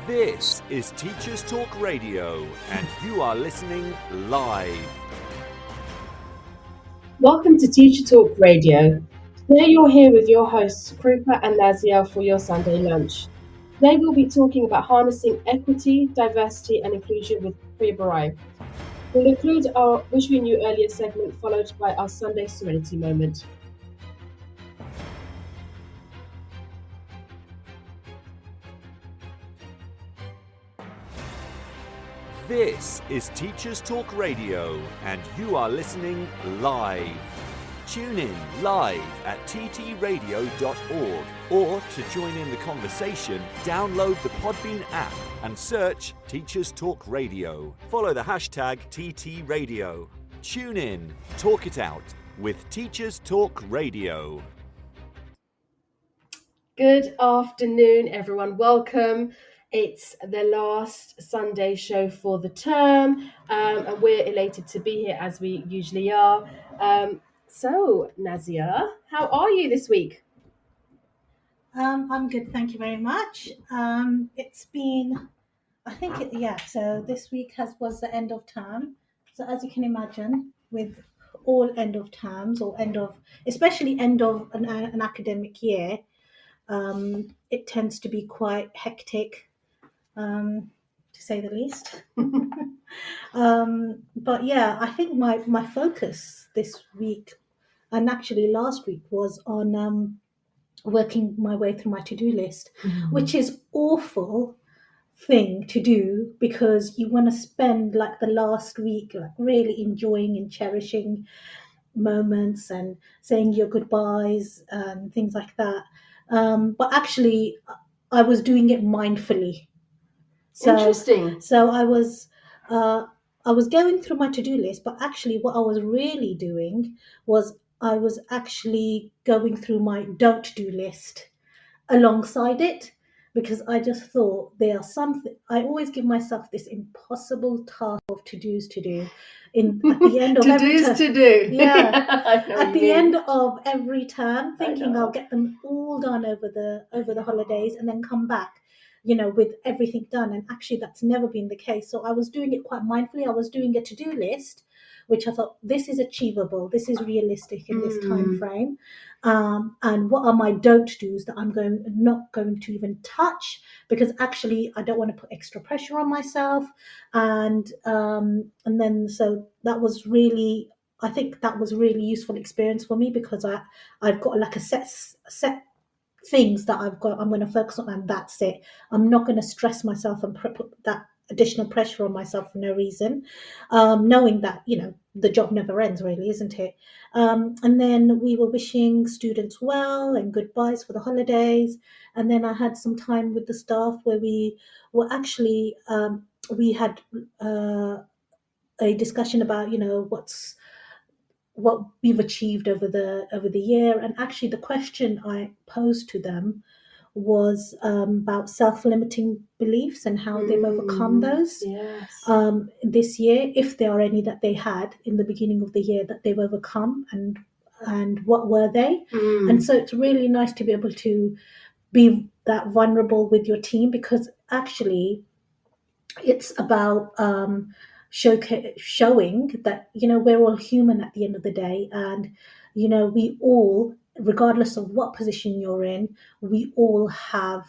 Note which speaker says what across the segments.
Speaker 1: This is Teachers Talk Radio, and you are listening live.
Speaker 2: Welcome to Teacher Talk Radio. Today you're here with your hosts Krupa and Nazia for your Sunday lunch. Today we'll be talking about harnessing equity, diversity and inclusion with Priya Barai. We'll include our Wish We Knew Earlier segment followed by our Sunday Serenity moment.
Speaker 1: This is Teachers Talk Radio, and you are listening live. Tune in live at ttradio.org, or to join in the conversation, download the Podbean app and search Teachers Talk Radio. Follow the hashtag TTRadio. Tune in, talk it out with Teachers Talk Radio.
Speaker 2: Good afternoon, everyone. Welcome. It's the last Sunday show for the term, and we're elated to be here as we usually are. So, Nazia, how are you this week?
Speaker 3: I'm good, thank you very much. It's been, so this week was the end of term. So as you can imagine, with all end of terms or especially end of an academic year, it tends to be quite hectic, to say the least. But yeah, I think my focus this week and actually last week was on working my way through my to-do list, which is awful thing to do because you want to spend like the last week like really enjoying and cherishing moments and saying your goodbyes and things like that. But actually, I was doing it mindfully.
Speaker 2: Interesting.
Speaker 3: So I was going through my to-do list, but actually what I was really doing was I was actually going through my don't do list alongside it, because I just thought there are something. I always give myself this impossible task of to-dos to do at the end of every term.
Speaker 2: To do.
Speaker 3: Yeah.
Speaker 2: At
Speaker 3: the end of every term, thinking I'll get them all done over the holidays and then come back, with everything done. And actually that's never been the case. So I was doing it quite mindfully. I was doing a to-do list, which I thought, this is achievable, this is realistic in this time frame. And what are my don't do's that I'm not going to even touch, because actually I don't want to put extra pressure on myself. And then so that was really, I think that was really useful experience for me, because I've got like a set things that I'm going to focus on, and that's it. I'm not going to stress myself and put that additional pressure on myself for no reason, knowing that the job never ends, really, isn't it? And then we were wishing students well and goodbyes for the holidays, and then I had some time with the staff where we were actually we had a discussion about what we've achieved over the year. And actually the question I posed to them was about self-limiting beliefs and how they've overcome those.
Speaker 2: Yes.
Speaker 3: This year, if there are any that they had in the beginning of the year that they've overcome, and what were they. And so it's really nice to be able to be that vulnerable with your team, because actually it's about showing that we're all human at the end of the day, and we all, regardless of what position you're in, we all have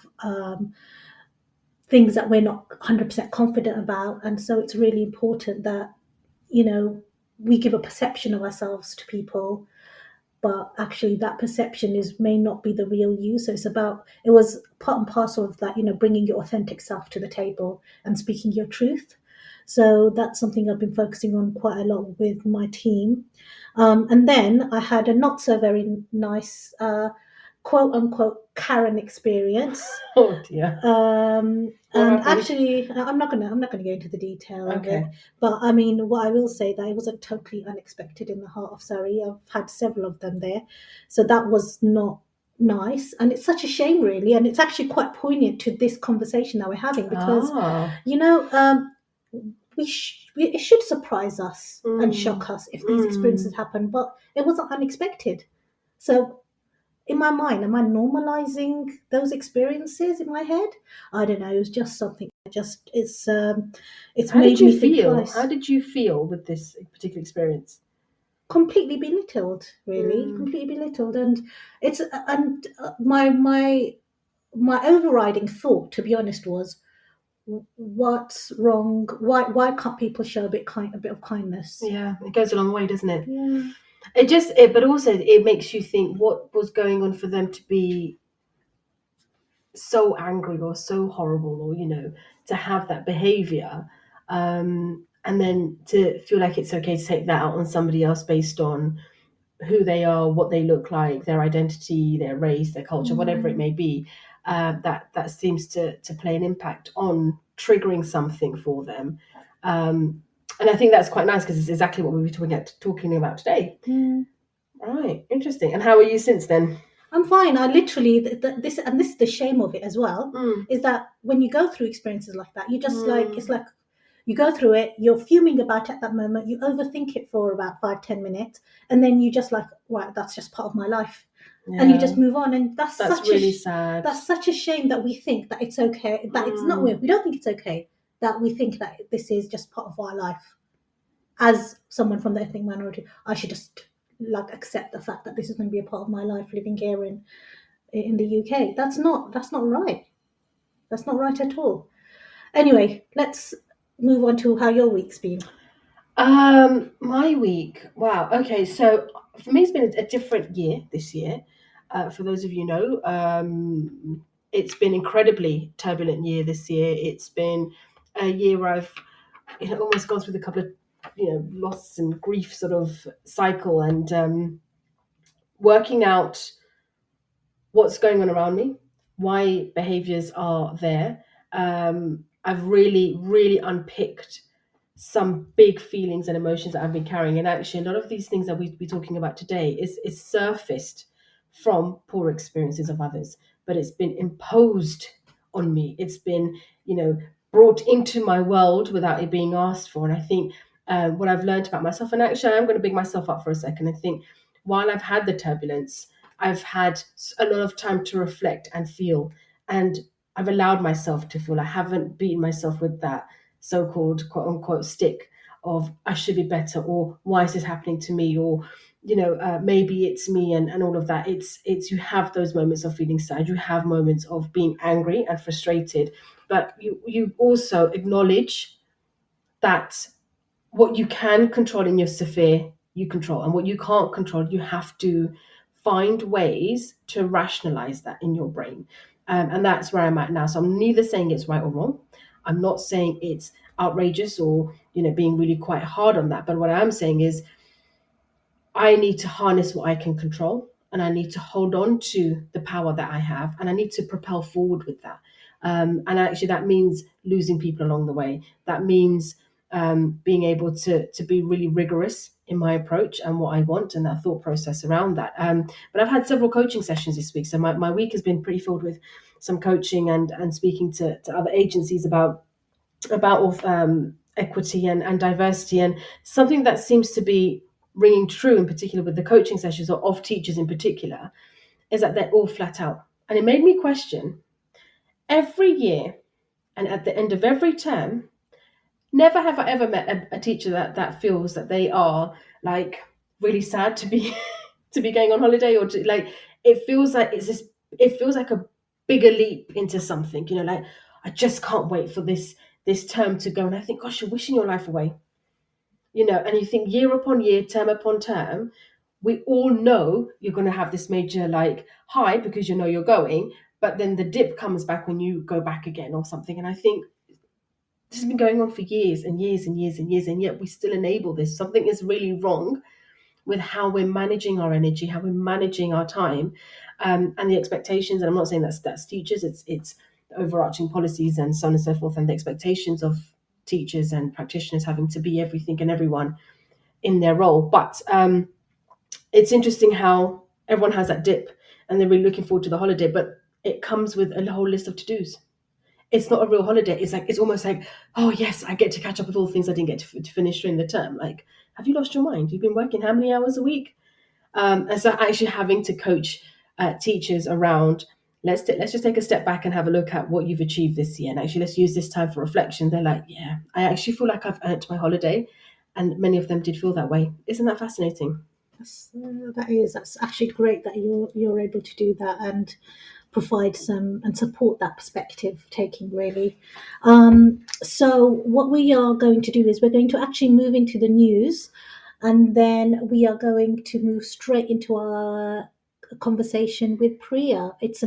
Speaker 3: things that we're not 100% confident about. And so it's really important that we give a perception of ourselves to people, but actually that perception may not be the real you. So it was part and parcel of that, bringing your authentic self to the table and speaking your truth. So that's something I've been focusing on quite a lot with my team. And then I had a not so very nice quote unquote Karen experience.
Speaker 2: Oh dear.
Speaker 3: And actually, I'm not gonna go into the detail of it. But I mean, what I will say, that it wasn't totally unexpected in the heart of Surrey. I've had several of them there, so that was not nice, and it's such a shame, really. And it's actually quite poignant to this conversation that we're having, because it should surprise us and shock us if these experiences happen, but it wasn't unexpected. So in my mind, am I normalizing those experiences in my head? I don't know. It was just something. It's
Speaker 2: How did
Speaker 3: made
Speaker 2: you
Speaker 3: me think
Speaker 2: feel?
Speaker 3: twice.
Speaker 2: How did you feel with this particular experience?
Speaker 3: Completely belittled, really, completely belittled, and it's and my overriding thought, to be honest, was, what's wrong? Why can't people show a bit of kindness?
Speaker 2: Yeah, it goes a long way, doesn't it?
Speaker 3: Yeah.
Speaker 2: But also it makes you think what was going on for them to be so angry or so horrible, or to have that behavior, and then to feel like it's okay to take that out on somebody else based on who they are, what they look like, their identity, their race, their culture, whatever it may be. That seems to play an impact on triggering something for them. And I think that's quite nice, because it's exactly what we were talking about today. Right, interesting. And how are you since then?
Speaker 3: I'm fine. I literally this is the shame of it as well, is that when you go through experiences like that, you just like, it's like you go through it, you're fuming about it at that moment, you overthink it for about 5-10 minutes, and then you just like, right, that's just part of my life. And you just move on, and that's such
Speaker 2: really sad.
Speaker 3: That's such a shame that we think that it's okay, that it's not. We don't think it's okay, that we think that this is just part of our life. As someone from the ethnic minority, I should just like accept the fact that this is going to be a part of my life living here in the UK. That's not right. That's not right at all. Anyway, let's move on to how your week's been.
Speaker 2: My week. Wow. Okay. So for me, it's been a different year this year. For those of you know, it's been incredibly turbulent year this year. It's been a year where I've almost gone through the couple of loss and grief sort of cycle, and working out what's going on around me, why behaviors are there. I've really, really unpicked some big feelings and emotions that I've been carrying. And actually, a lot of these things that we'll be talking about today is surfaced from poor experiences of others, but it's been imposed on me. It's been, brought into my world without it being asked for. And I think what I've learned about myself, and actually I'm going to big myself up for a second. I think while I've had the turbulence, I've had a lot of time to reflect and feel, and I've allowed myself to feel. I haven't beaten myself with that so-called quote unquote stick of I should be better, or why is this happening to me, or maybe it's me, and all of that. It's you have those moments of feeling sad, you have moments of being angry and frustrated, but you also acknowledge that what you can control in your sphere you control, and what you can't control you have to find ways to rationalize that in your brain. And that's where I'm at now. So I'm neither saying it's right or wrong. I'm not saying it's outrageous or being really quite hard on that. But what I'm saying is I need to harness what I can control, and I need to hold on to the power that I have, and I need to propel forward with that. And actually that means losing people along the way. That means being able to be really rigorous in my approach and what I want, and that thought process around that. But I've had several coaching sessions this week. So my week has been pretty filled with some coaching and speaking to other agencies about equity and diversity. And something that seems to be ringing true, in particular with the coaching sessions, or of teachers in particular, is that they're all flat out. And it made me question, every year and at the end of every term, never have I ever met a teacher that feels that they are like really sad to be to be going on holiday, or to like, it feels like it feels like a bigger leap into something, like I just can't wait for this term to go. And I think, gosh, you're wishing your life away, and you think year upon year, term upon term, we all know you're going to have this major like high because you're going, but then the dip comes back when you go back again or something. And I think this has been going on for years and years and years and years, and yet we still enable this. Something is really wrong with how we're managing our energy, how we're managing our time, and the expectations. And I'm not saying that's teachers, it's overarching policies and so on and so forth, and the expectations of teachers and practitioners having to be everything and everyone in their role. But it's interesting how everyone has that dip and they're really looking forward to the holiday, but it comes with a whole list of to-dos. It's not a real holiday. It's almost like, oh yes, I get to catch up with all the things I didn't get to finish during the term. Like, have you lost your mind? You've been working how many hours a week? And so actually having to coach teachers around, let's just take a step back and have a look at what you've achieved this year, and actually let's use this time for reflection. They're like, yeah, I actually feel like I've earned my holiday, and many of them did feel that way. Isn't that fascinating?
Speaker 3: That's actually great that you're able to do that and provide some and support that perspective taking, really. So what we are going to do is we're going to actually move into the news, and then we are going to move straight into our conversation with Priya. It's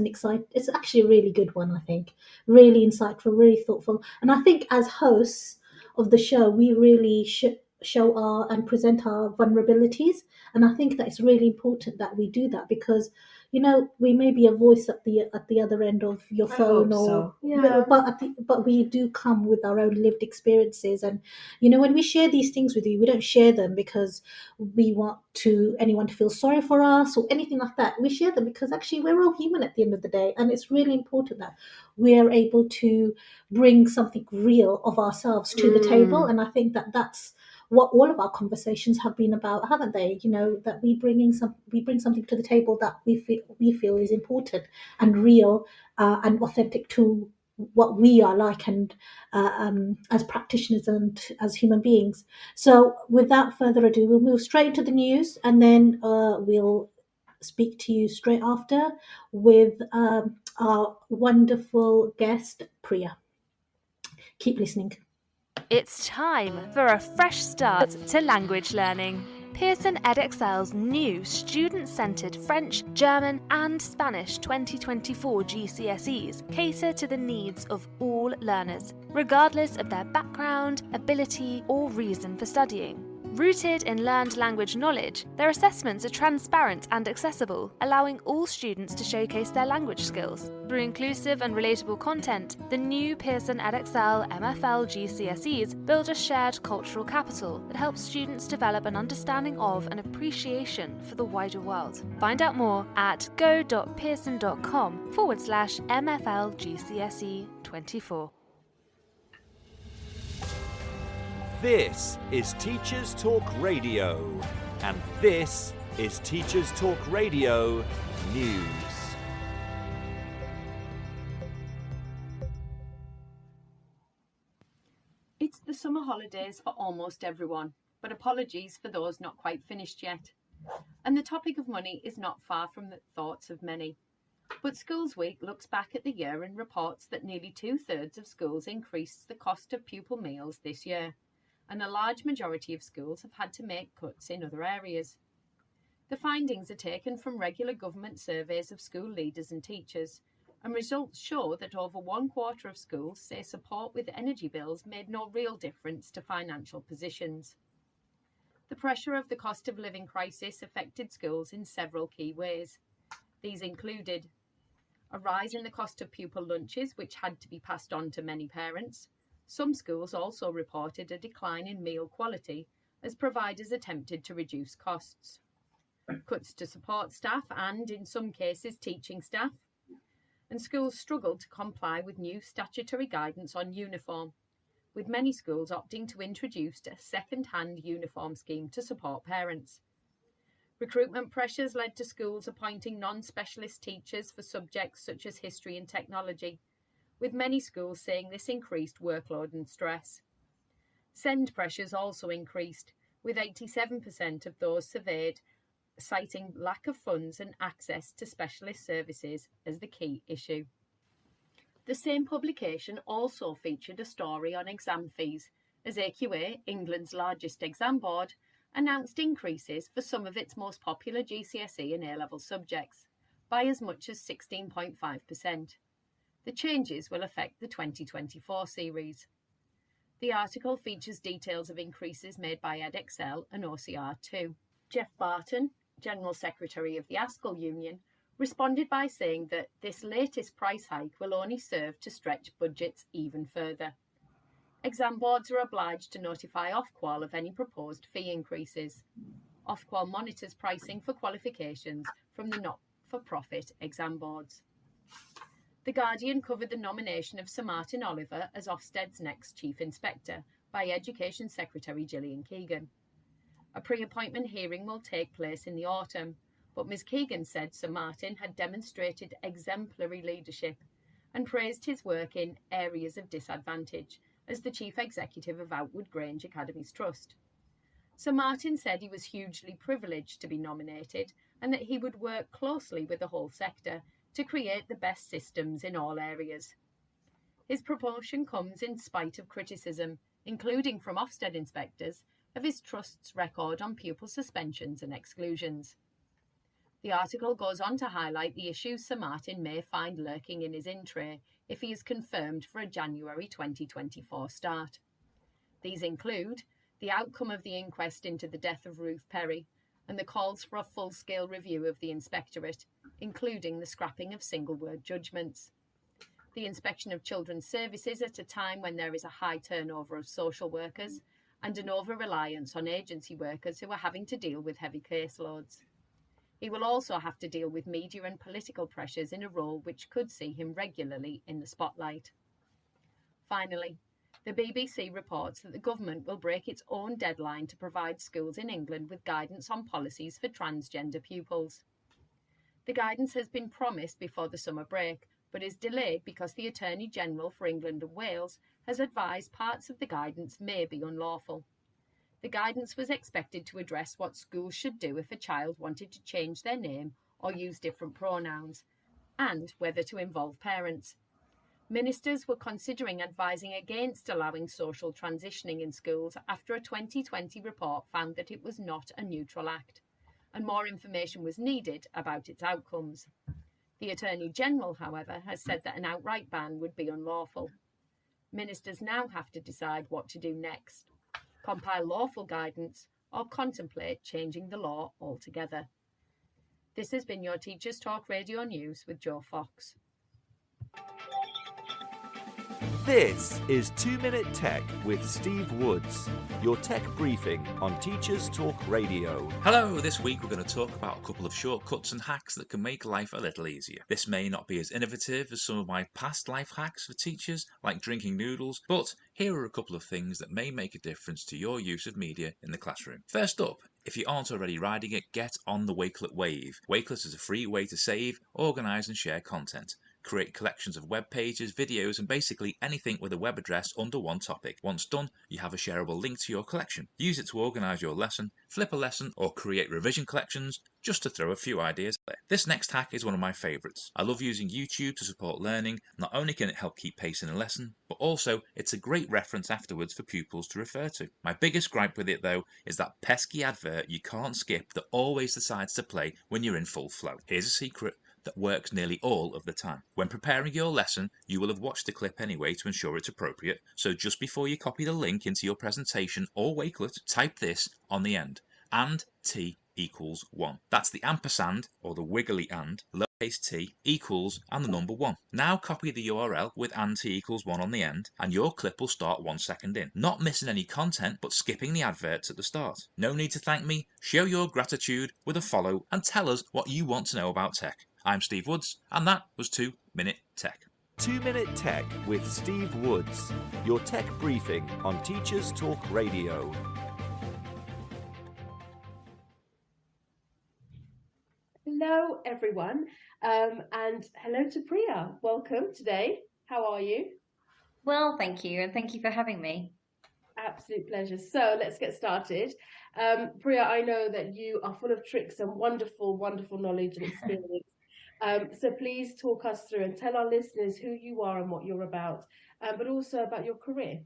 Speaker 3: actually a really good one, I think. Really insightful, really thoughtful. And I think as hosts of the show, we really show our and present our vulnerabilities. And I think that it's really important that we do that, because we may be a voice at the other end of your phone,
Speaker 2: hope
Speaker 3: or
Speaker 2: so. Yeah.
Speaker 3: but we do come with our own lived experiences. And when we share these things with you, we don't share them because we want anyone to feel sorry for us or anything like that. We share them because actually we're all human at the end of the day, and it's really important that we're able to bring something real of ourselves to the table. And I think that that's what all of our conversations have been about, haven't they? That we bring something to the table that we feel is important and real, and authentic to what we are like, and as practitioners and as human beings. So without further ado, we'll move straight into the news, and then we'll speak to you straight after with our wonderful guest, Priya. Keep listening.
Speaker 4: It's time for a fresh start to language learning. Pearson edXL's new student-centred French, German and Spanish 2024 GCSEs cater to the needs of all learners, regardless of their background, ability or reason for studying. Rooted in learned language knowledge, their assessments are transparent and accessible, allowing all students to showcase their language skills. Through inclusive and relatable content, the new Pearson edXL MFL GCSEs build a shared cultural capital that helps students develop an understanding of and appreciation for the wider world. Find out more at go.pearson.com/MFL GCSE 24.
Speaker 1: This is Teachers Talk Radio, and this is Teachers Talk Radio News.
Speaker 5: It's the summer holidays for almost everyone, but apologies for those not quite finished yet. And the topic of money is not far from the thoughts of many. But Schools Week looks back at the year and reports that nearly 2/3 of schools increased the cost of pupil meals this year, and a large majority of schools have had to make cuts in other areas. The findings are taken from regular government surveys of school leaders and teachers, and results show that over 1/4 of schools say support with energy bills made no real difference to financial positions. The pressure of the cost of living crisis affected schools in several key ways. These included a rise in the cost of pupil lunches, which had to be passed on to many parents. Some schools also reported a decline in meal quality as providers attempted to reduce costs. Cuts to support staff and, in some cases, teaching staff. And schools struggled to comply with new statutory guidance on uniform, with many schools opting to introduce a second-hand uniform scheme to support parents. Recruitment pressures led to schools appointing non-specialist teachers for subjects such as history and technology, with many schools saying this increased workload and stress. Send pressures also increased, with 87% of those surveyed citing lack of funds and access to specialist services as the key issue. The same publication also featured a story on exam fees, as AQA, England's largest exam board, announced increases for some of its most popular GCSE and A-level subjects, by as much as 16.5%. The changes will affect the 2024 series. The article features details of increases made by edXL and OCR2. Jeff Barton, General Secretary of the ASCL Union, responded by saying that this latest price hike will only serve to stretch budgets even further. Exam boards are obliged to notify Ofqual of any proposed fee increases. Ofqual monitors pricing for qualifications from the not-for-profit exam boards. The Guardian covered the nomination of Sir Martin Oliver as Ofsted's next Chief Inspector by Education Secretary Gillian Keegan. A pre-appointment hearing will take place in the autumn. but Ms Keegan said Sir Martin had demonstrated exemplary leadership and praised his work in areas of disadvantage as the Chief Executive of Outwood Grange Academies Trust. Sir Martin said he was hugely privileged to be nominated and that he would work closely with the whole sector to create the best systems in all areas. His promotion comes in spite of criticism, including from Ofsted inspectors, of his trust's record on pupil suspensions and exclusions. The article goes on to highlight the issues Sir Martin may find lurking in his in-tray if he is confirmed for a January 2024 start. These include the outcome of the inquest into the death of Ruth Perry and the calls for a full-scale review of the inspectorate, including the scrapping of single-word judgments. The inspection of children's services at a time when there is a high turnover of social workers and an over-reliance on agency workers who are having to deal with heavy caseloads. He will also have to deal with media and political pressures in a role which could see him regularly in the spotlight. Finally, the BBC reports that the government will break its own deadline to provide schools in England with guidance on policies for transgender pupils. The guidance has been promised before the summer break, but is delayed because the Attorney General for England and Wales has advised parts of the guidance may be unlawful. The guidance was expected to address what schools should do if a child wanted to change their name or use different pronouns, and whether to involve parents. Ministers were considering advising against allowing social transitioning in schools after a 2020 report found that it was not a neutral act, and more information was needed about its outcomes. The Attorney General, however, has said that an outright ban would be unlawful. Ministers now have to decide what to do next: compile lawful guidance or contemplate changing the law altogether. This has been your Teachers Talk Radio News with Joe Fox.
Speaker 1: This is 2 Minute Tech with Steve Woods, your tech briefing on Teachers Talk Radio.
Speaker 6: Hello, this week we're going to talk about a couple of shortcuts and hacks that can make life a little easier. This may not be as innovative as some of my past life hacks for teachers, like drinking noodles, but here are a couple of things that may make a difference to your use of media in the classroom. First up, if you aren't already riding it, get on the Wakelet wave. Wakelet is a free way to save, organise and share content. Create collections of web pages, videos and basically anything with a web address under one topic. Once done, you have a shareable link to your collection. Use it to organise your lesson, flip a lesson or create revision collections, just to throw a few ideas there. This next hack is one of my favourites. I love using YouTube to support learning. Not only can it help keep pace in a lesson, but also it's a great reference afterwards for pupils to refer to. My biggest gripe with it though is that pesky advert you can't skip that always decides to play when you're in full flow. Here's a secret that works nearly all of the time. When preparing your lesson, you will have watched the clip anyway to ensure it's appropriate, so just before you copy the link into your presentation or Wakelet, type this on the end: and t equals 1. That's the ampersand, or the wiggly and, lowercase t, equals, and the number 1. Now copy the URL with and t equals 1 on the end, and your clip will start 1 second in. Not missing any content, but skipping the adverts at the start. No need to thank me. Show your gratitude with a follow and tell us what you want to know about tech. I'm Steve Woods, and that was 2 Minute Tech.
Speaker 1: 2 Minute Tech with Steve Woods, your tech briefing on Teachers Talk Radio.
Speaker 2: Hello, everyone, and hello to Priya. Welcome today. How are you?
Speaker 7: Well, thank you, and thank you for having me.
Speaker 2: Absolute pleasure. So let's get started. Priya, I know that you are full of tricks and wonderful, wonderful knowledge and experience. So please talk us through and tell our listeners who you are and what you're about, but also about your career.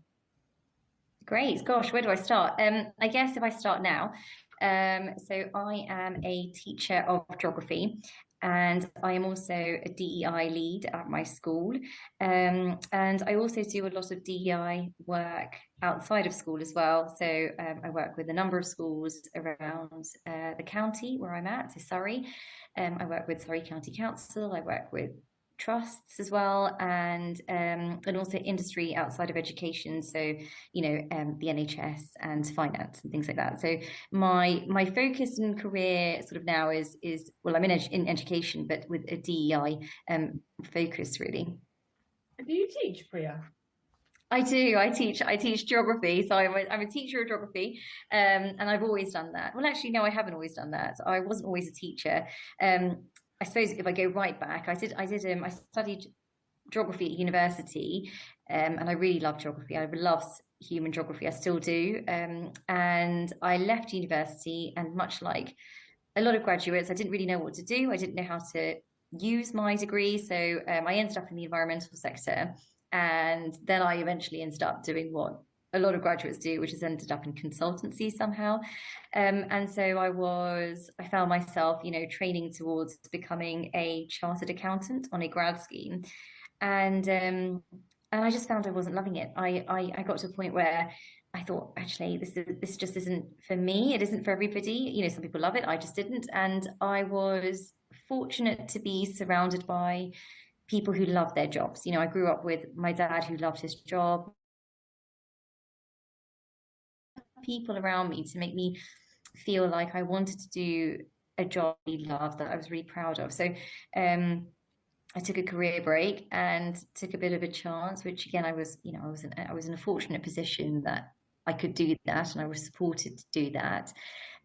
Speaker 7: Great. Gosh, where do I start? I guess if I start now. So I am a teacher of geography, and I am also a DEI lead at my school. And I also do a lot of DEI work outside of school as well. So I work with a number of schools around the county where I'm at, so Surrey. I work with Surrey County Council. I work with trusts as well, and also industry outside of education, so the NHS and finance and things like that. So my focus and career sort of now is well, I'm in education, but with a DEI focus really.
Speaker 2: Do you teach, Priya?
Speaker 7: I do. I teach geography, so I'm a teacher of geography, and I've always done that. Well, actually, no, I haven't always done that. I wasn't always a teacher. Um, I suppose if I go right back, I studied geography at university, and I really love geography. I love human geography. I still do. And I left university, and much like a lot of graduates, I didn't really know what to do. I didn't know how to use my degree. So I ended up in the environmental sector. And then I eventually ended up doing what a lot of graduates do, which is ended up in consultancy somehow. And so I found myself, training towards becoming a chartered accountant on a grad scheme. And I just found I wasn't loving it. I got to a point where I thought, actually, this just isn't for me. It isn't for everybody. Some people love it. I just didn't. And I was fortunate to be surrounded by people who love their jobs. I grew up with my dad who loved his job, people around me to make me feel like I wanted to do a job I loved, that I was really proud of. So I took a career break and took a bit of a chance, which again, I was in a fortunate position that I could do that, and I was supported to do that.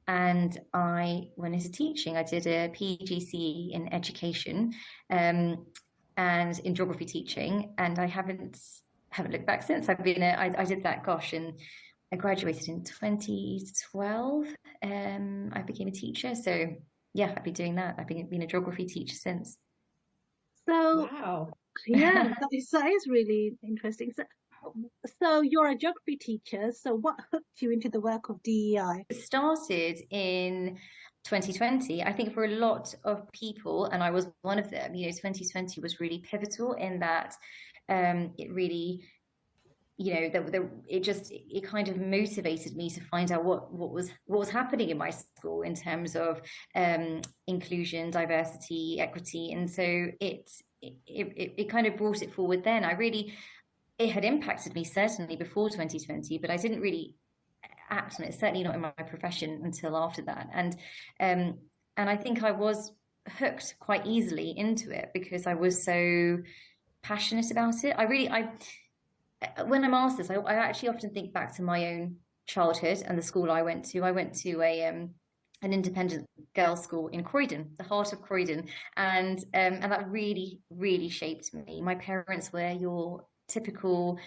Speaker 7: And I went into teaching. I did a PGCE in education, and in geography teaching, and I haven't looked back since. I did that, gosh, and I graduated in 2012. I became a teacher, so yeah, I've been doing that. I've been a geography teacher since.
Speaker 3: So
Speaker 2: Wow.
Speaker 3: yeah, that is really interesting. So you're a geography teacher. So what hooked you into the work of DEI?
Speaker 7: It started in 2020. I think for a lot of people, and I was one of them, 2020 was really pivotal in that it really, it kind of motivated me to find out what was happening in my school in terms of inclusion, diversity, equity. And so it kind of brought it forward then. It had impacted me certainly before 2020, but I didn't really act on it, certainly not in my profession, until after that. And I think I was hooked quite easily into it because I was so passionate about it. When I'm asked this, I actually often think back to my own childhood and the school I went to. I went to an independent girls' school in Croydon, the heart of Croydon, and that really, really shaped me. My parents were your typical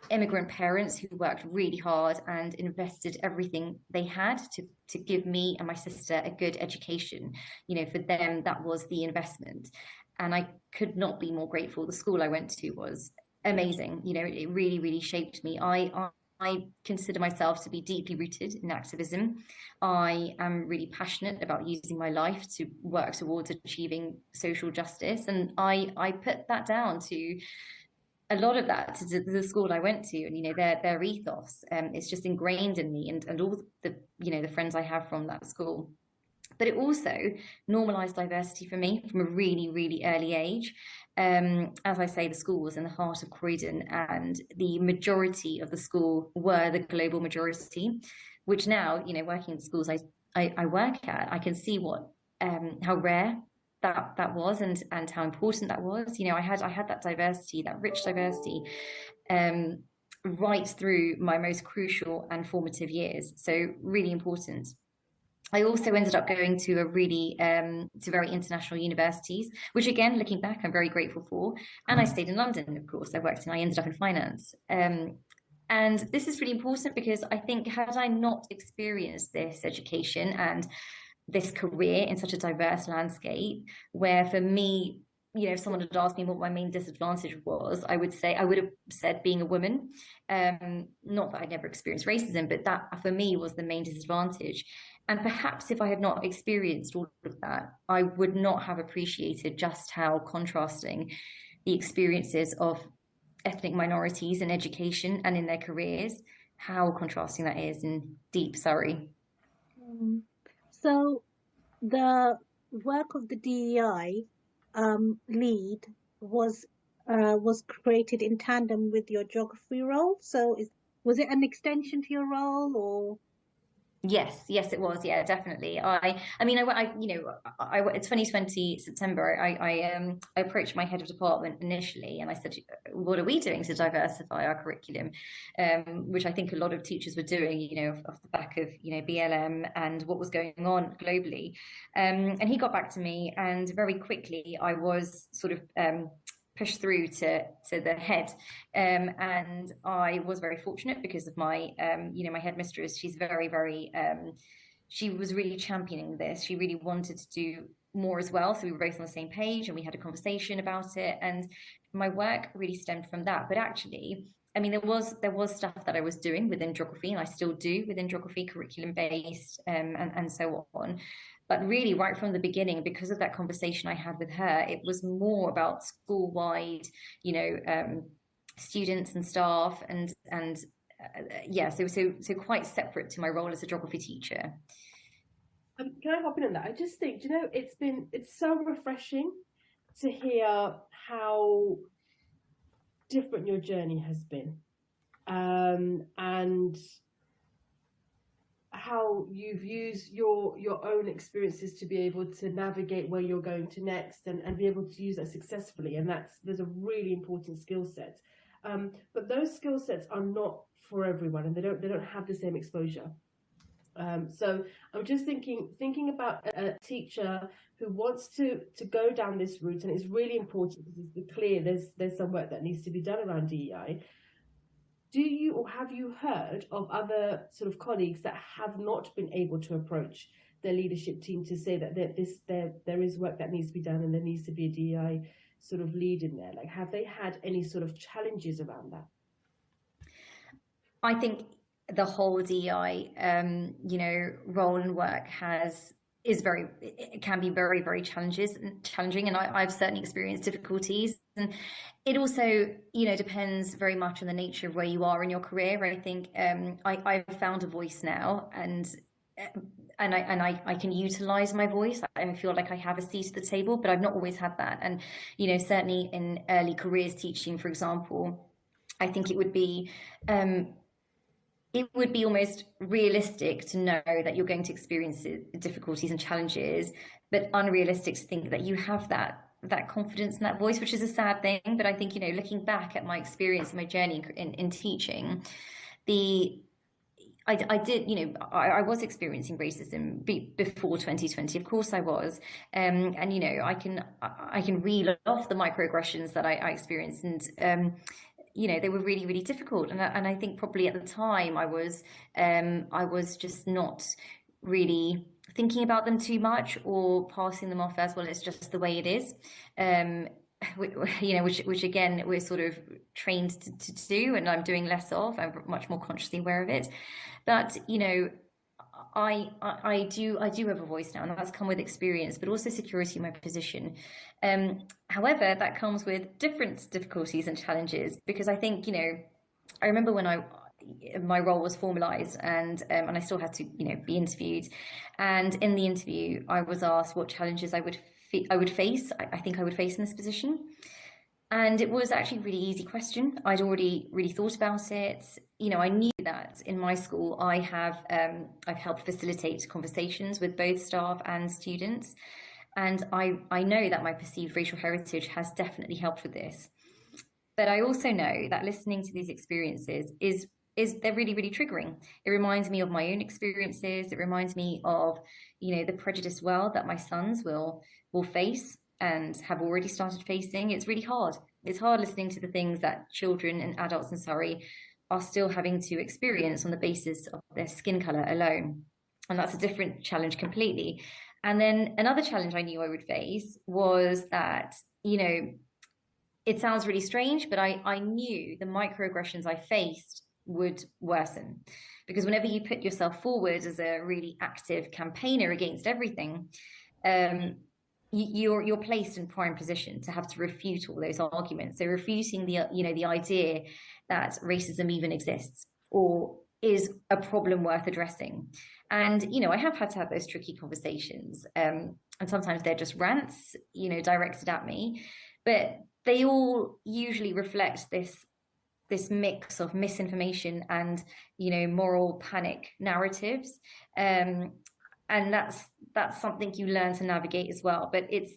Speaker 7: immigrant parents who worked really hard and invested everything they had to give me and my sister a good education. For them, that was the investment. And I could not be more grateful. The school I went to was amazing. It really, really shaped me. I consider myself to be deeply rooted in activism. I am really passionate about using my life to work towards achieving social justice. And I put that down to a lot of that to the school I went to, and their ethos. It's just ingrained in me, and all the the friends I have from that school. But it also normalized diversity for me from a really, really early age. As I say, the school was in the heart of Croydon, and the majority of the school were the global majority, which now, working in the schools I work at, I can see how rare that was, and how important that was. I had that diversity, that rich diversity, right through my most crucial and formative years. So really important. I also ended up going to to very international universities, which again, looking back, I'm very grateful for. And I stayed in London, of course. I ended up in finance. And this is really important because I think, had I not experienced this education and this career in such a diverse landscape, where for me, if someone had asked me what my main disadvantage was, I would have said being a woman. Not that I never experienced racism, but that for me was the main disadvantage. And perhaps if I had not experienced all of that, I would not have appreciated just how contrasting the experiences of ethnic minorities in education and in their careers, how contrasting that is in deep Surrey.
Speaker 3: So the work of the DEI lead was created in tandem with your geography role. So was it an extension to your role, or?
Speaker 7: Yes, it was. Yeah, definitely. It's 2020 September. I approached my head of department initially, and I said, "What are we doing to diversify our curriculum?" Which I think a lot of teachers were doing, off the back of BLM and what was going on globally. And he got back to me, and very quickly I was sort of pushed through to the head, and I was very fortunate because of my my headmistress. She's very, very she was really championing this. She really wanted to do more as well, so we were both on the same page and we had a conversation about it, and my work really stemmed from that. But actually, I mean, there was stuff that I was doing within geography, and I still do within geography, curriculum based, and so on. But really, right from the beginning, because of that conversation I had with her, it was more about school-wide, students and staff, and so quite separate to my role as a geography teacher.
Speaker 2: Can I hop in on that? I just think, it's so refreshing to hear how different your journey has been, and how you've used your own experiences to be able to navigate where you're going to next, and be able to use that successfully. And there's a really important skill set, but those skill sets are not for everyone, and they don't have the same exposure. So I'm just thinking about a teacher who wants to go down this route, and it's really important because it's clear there's some work that needs to be done around DEI. Do you, or have you heard of other sort of colleagues that have not been able to approach their leadership team to say that there is work that needs to be done, and there needs to be a DEI sort of lead in there? Like, have they had any sort of challenges around that?
Speaker 7: I think the whole DEI, role and work it can be very, very challenging, and I've certainly experienced difficulties. And it also, depends very much on the nature of where you are in your career. I think I've found a voice now, and I can utilize my voice. I feel like I have a seat at the table, but I've not always had that. And certainly in early careers teaching, for example, I think it would be almost realistic to know that you're going to experience difficulties and challenges, but unrealistic to think that you have that confidence and that voice, which is a sad thing. But I think, looking back at my experience, my journey in teaching, I was experiencing racism before 2020. Of course I was. And, I can reel off the microaggressions that I experienced, and, they were really, really difficult. And I think probably at the time I was just not really thinking about them too much, or passing them off as, well, it's just the way it is. Which again, we're sort of trained to do, and I'm doing less of. I'm much more consciously aware of it. But, I do have a voice now, and that's come with experience, but also security in my position. However, that comes with different difficulties and challenges, because I think, I remember when my role was formalized, and I still had to, be interviewed. And in the interview, I was asked what challenges I would face. I think I would face in this position. And it was actually a really easy question. I'd already really thought about it. I knew that in my school, I've helped facilitate conversations with both staff and students. And I know that my perceived racial heritage has definitely helped with this. But I also know that listening to these experiences they're really, really triggering. It reminds me of my own experiences. It reminds me of, the prejudice world that my sons will face and have already started facing. It's really hard. It's hard listening to the things that children and adults in Surrey are still having to experience on the basis of their skin colour alone. And that's a different challenge completely. And then another challenge I knew I would face was that, it sounds really strange, but I knew the microaggressions I faced would worsen, because whenever you put yourself forward as a really active campaigner against everything, you're placed in prime position to have to refute all those arguments. So refuting the idea that racism even exists or is a problem worth addressing. And I have had to have those tricky conversations, and sometimes they're just rants directed at me, but they all usually reflect this this mix of misinformation and, moral panic narratives. And that's something you learn to navigate as well. But it's,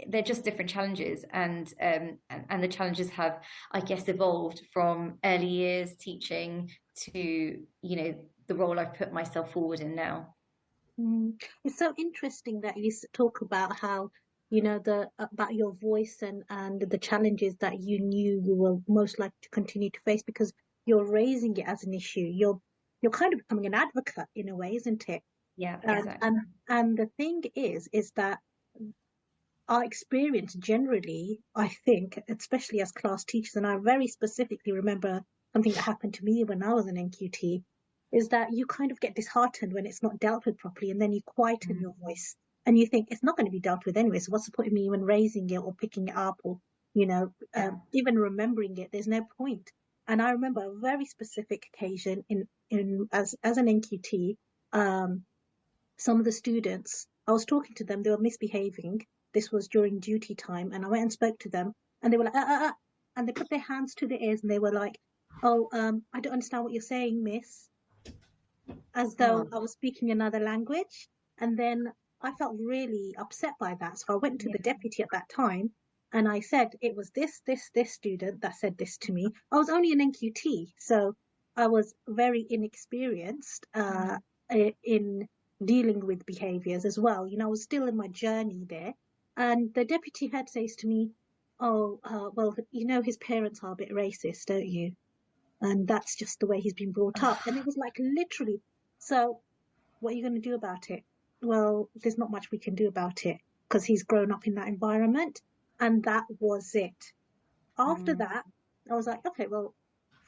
Speaker 7: they're just different challenges, and the challenges have, I guess, evolved from early years teaching to, the role I've put myself forward in now.
Speaker 3: It's so interesting that you talk about how, about your voice and the challenges that you knew you were most likely to continue to face, because you're raising it as an issue. You're kind of becoming an advocate in a way, isn't it?
Speaker 7: Yeah, exactly.
Speaker 3: And the thing is that our experience generally, I think, especially as class teachers, and I very specifically remember something that happened to me when I was an NQT, is that you kind of get disheartened when it's not dealt with properly, and then you quieten your voice and you think it's not going to be dealt with anyway. So what's the point of me even raising it or picking it up or, even remembering it? There's no point. And I remember a very specific occasion as an NQT, some of the students, I was talking to them, they were misbehaving. This was during duty time, and I went and spoke to them, and they were like, and they put their hands to their ears, and they were like, I don't understand what you're saying, miss, as though I was speaking another language. And then I felt really upset by that. So I went to the deputy at that time, and I said, it was this student that said this to me. I was only an NQT, so I was very inexperienced in dealing with behaviors as well. I was still in my journey there. And the deputy head says to me, well, his parents are a bit racist, don't you? And that's just the way he's been brought up. And it was like literally, so what are you going to do about it? Well, there's not much we can do about it because he's grown up in that environment. And that was it. After that, I was like, okay, well,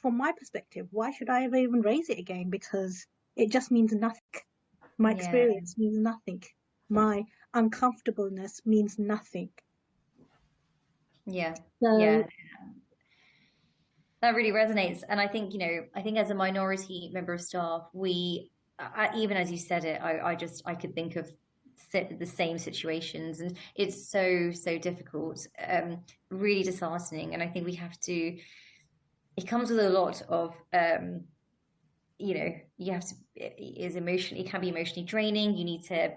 Speaker 3: from my perspective, why should I ever even raise it again? Because it just means nothing. My experience means nothing. My uncomfortableness means nothing.
Speaker 7: Yeah.
Speaker 3: So,
Speaker 7: yeah. That really resonates. And I think, as a minority member of staff, even as you said it, I could think of the same situations, and it's so difficult, really disheartening. And I think it comes with a lot of, you have to, it can be emotionally draining. You need to,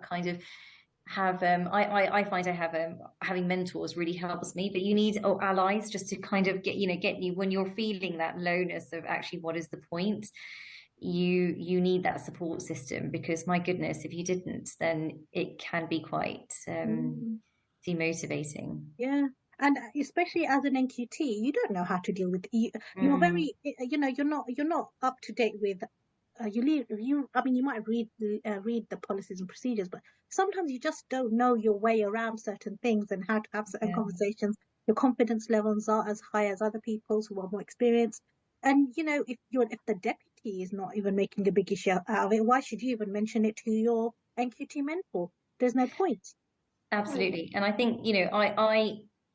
Speaker 7: kind of have, I find having mentors really helps me, but you need allies just to kind of get you when you're feeling that lowness of actually what is the point. You need that support system, because my goodness, if you didn't, then it can be quite demotivating.
Speaker 3: Yeah. And especially as an NQT, you don't know how to deal with you're very, you're not up to date with. You might read the policies and procedures, but sometimes you just don't know your way around certain things and how to have certain conversations. Your confidence levels are as high as other people's who are more experienced. And if the deputy is not even making a big issue out of it, why should you even mention it to your NQT mentor? There's no point.
Speaker 7: Absolutely. And I think,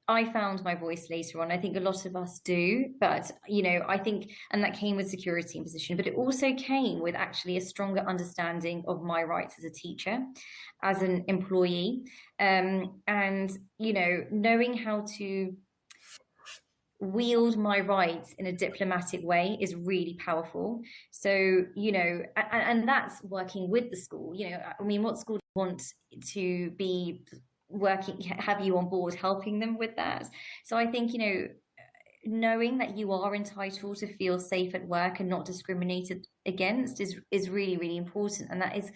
Speaker 7: I found my voice later on. I think a lot of us do, but, I think, and that came with security and position, but it also came with actually a stronger understanding of my rights as a teacher, as an employee, and, knowing how to wield my rights in a diplomatic way is really powerful. So, and that's working with the school. What school do you want to be have you on board helping them with that? So I think, knowing that you are entitled to feel safe at work and not discriminated against is really, really important. And that is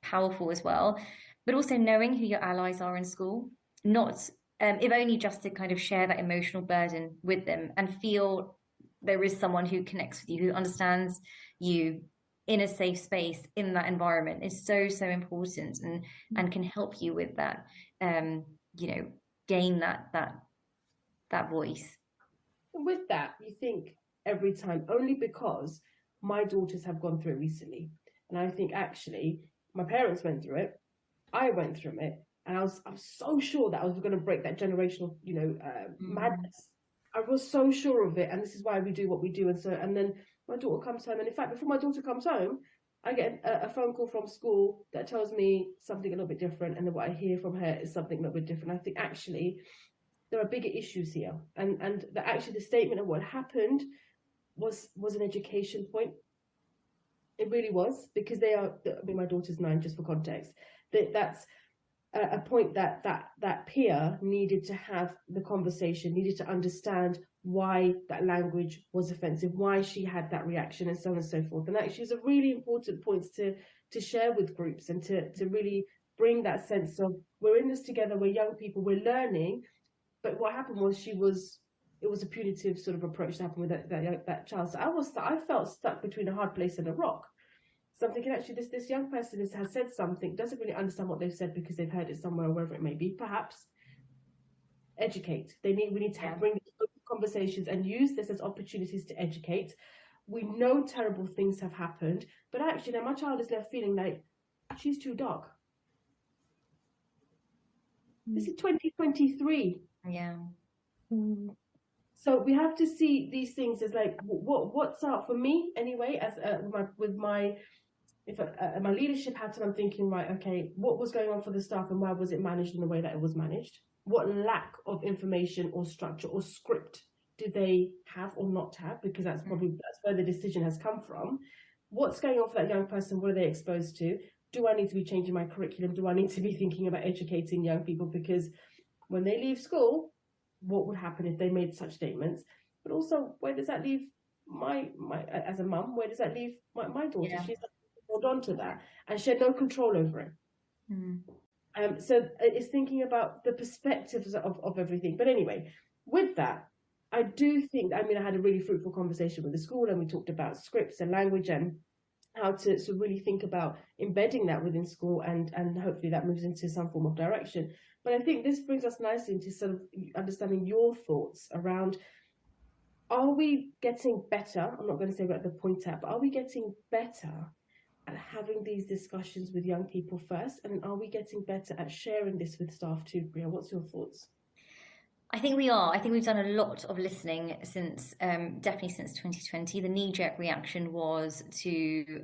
Speaker 7: powerful as well. But also knowing who your allies are in school, not if only just to kind of share that emotional burden with them and feel there is someone who connects with you, who understands you in a safe space in that environment is so important, and can help you with that, gain that voice.
Speaker 2: With that, you think every time, only because my daughters have gone through it recently, and I think actually my parents went through it, I went through it, and I was so sure that I was going to break that generational, madness. I was so sure of it, and this is why we do what we do. And then my daughter comes home, and in fact, before my daughter comes home, I get a phone call from school that tells me something a little bit different, and then what I hear from her is something a little bit different. I think actually there are bigger issues here, and actually the statement of what happened was an education point. It really was, because they are, I mean, my daughter's 9, just for context. That's a point that peer needed to have the conversation, needed to understand why that language was offensive, why she had that reaction, and so on and so forth. And actually, it's a really important points to share with groups, and to really bring that sense of, we're in this together, we're young people, we're learning. But what happened was, it was a punitive sort of approach that happened with that child. So I felt stuck between a hard place and a rock. So I'm thinking, actually, this young person has said something, doesn't really understand what they've said because they've heard it somewhere, or wherever it may be. Perhaps educate. We need to bring conversations and use this as opportunities to educate. We know terrible things have happened, but actually now my child is left feeling like she's too dark. This is 2023.
Speaker 7: Yeah.
Speaker 2: So we have to see these things as like, what's up for me anyway, as my leadership hat, and I'm thinking, right, okay, what was going on for the staff, and why was it managed in the way that it was managed? What lack of information or structure or script did they have or not have? Because that's where the decision has come from. What's going on for that young person? What are they exposed to? Do I need to be changing my curriculum? Do I need to be thinking about educating young people? Because when they leave school, what would happen if they made such statements? But also, where does that leave my as a mum? Where does that leave my daughter?
Speaker 7: Yeah.
Speaker 2: She's hold on to that, and she had no control over it. So it's thinking about the perspectives of everything. But anyway, with that, I do think, I mean, I had a really fruitful conversation with the school, and we talked about scripts and language, and how to sort of really think about embedding that within school, and hopefully that moves into some form of direction. But I think this brings us nicely into sort of understanding your thoughts around, are we getting better? I'm not going to say about the point at, but are we getting better at having these discussions with young people first? And are we getting better at sharing this with staff too, Bria? What's your thoughts?
Speaker 7: I think we are. I think we've done a lot of listening since, definitely since 2020. The knee-jerk reaction was to,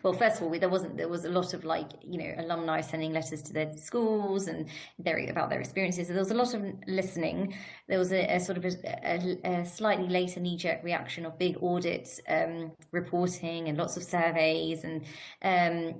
Speaker 7: well, first of all, there was a lot of, like, you know, alumni sending letters to their schools and about their experiences. So there was a lot of listening. There was a sort of a slightly later knee-jerk reaction of big audit reporting and lots of surveys, and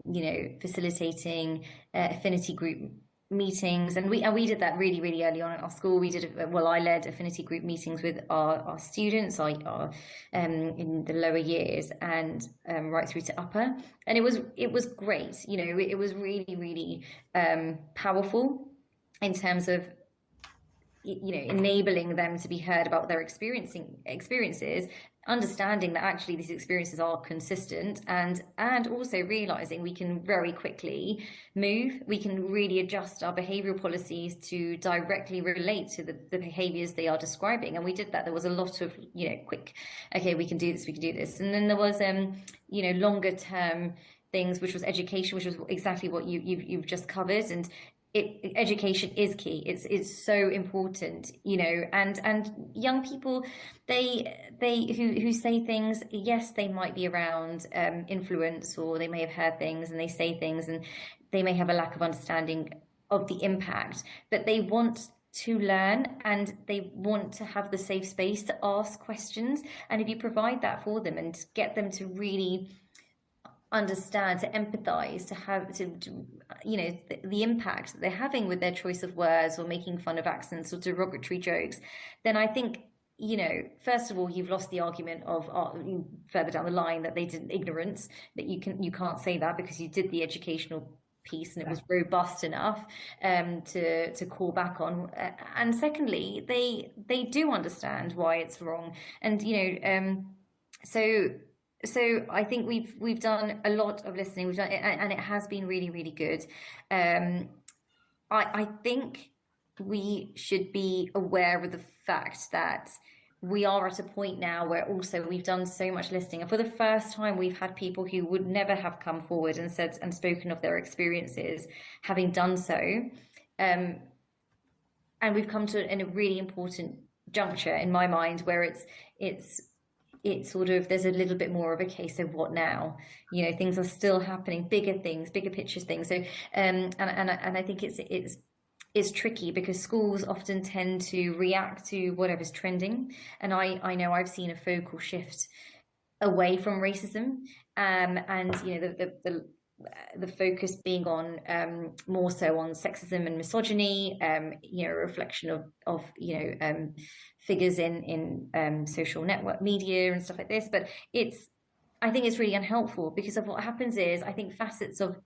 Speaker 7: you know, facilitating affinity group meetings, and we did that really, really early on at our school. I led affinity group meetings with our students, in the lower years, and right through to upper, and it was great. You know, it was really, really powerful in terms of, you know, enabling them to be heard about their experiences, understanding that actually these experiences are consistent, and also realizing we can very quickly move. We can really adjust our behavioral policies to directly relate to the behaviors they are describing. And we did that. There was a lot of, you know, quick, okay, we can do this. And then there was, you know, longer term things, which was education, which was exactly what you've just covered. And education is key. It's so important, you know, and young people, who say things, yes, they might be around influence, or they may have heard things and they say things, and they may have a lack of understanding of the impact, but they want to learn, and they want to have the safe space to ask questions. And if you provide that for them and get them to really understand, to empathize, to have to you know, the impact that they're having with their choice of words, or making fun of accents or derogatory jokes, then I think, you know, first of all, you've lost the argument of further down the line that they did ignorance, that you can't say that because you did the educational piece and it was robust enough to call back on. And secondly, they do understand why it's wrong, and you know, so I think we've done a lot of listening. We've done it, and it has been really, really good. I think we should be aware of the fact that we are at a point now where also we've done so much listening, and for the first time we've had people who would never have come forward and said and spoken of their experiences having done so, and we've come to in a really important juncture in my mind where it's sort of, there's a little bit more of a case of what now, you know, things are still happening, bigger things, bigger picture things. So and I think it's is tricky because schools often tend to react to whatever's trending. And I know I've seen a focal shift away from racism, and the focus being on more so on sexism and misogyny, a reflection of figures in social network media and stuff like this. But I think it's really unhelpful, because of what happens is, I think facets of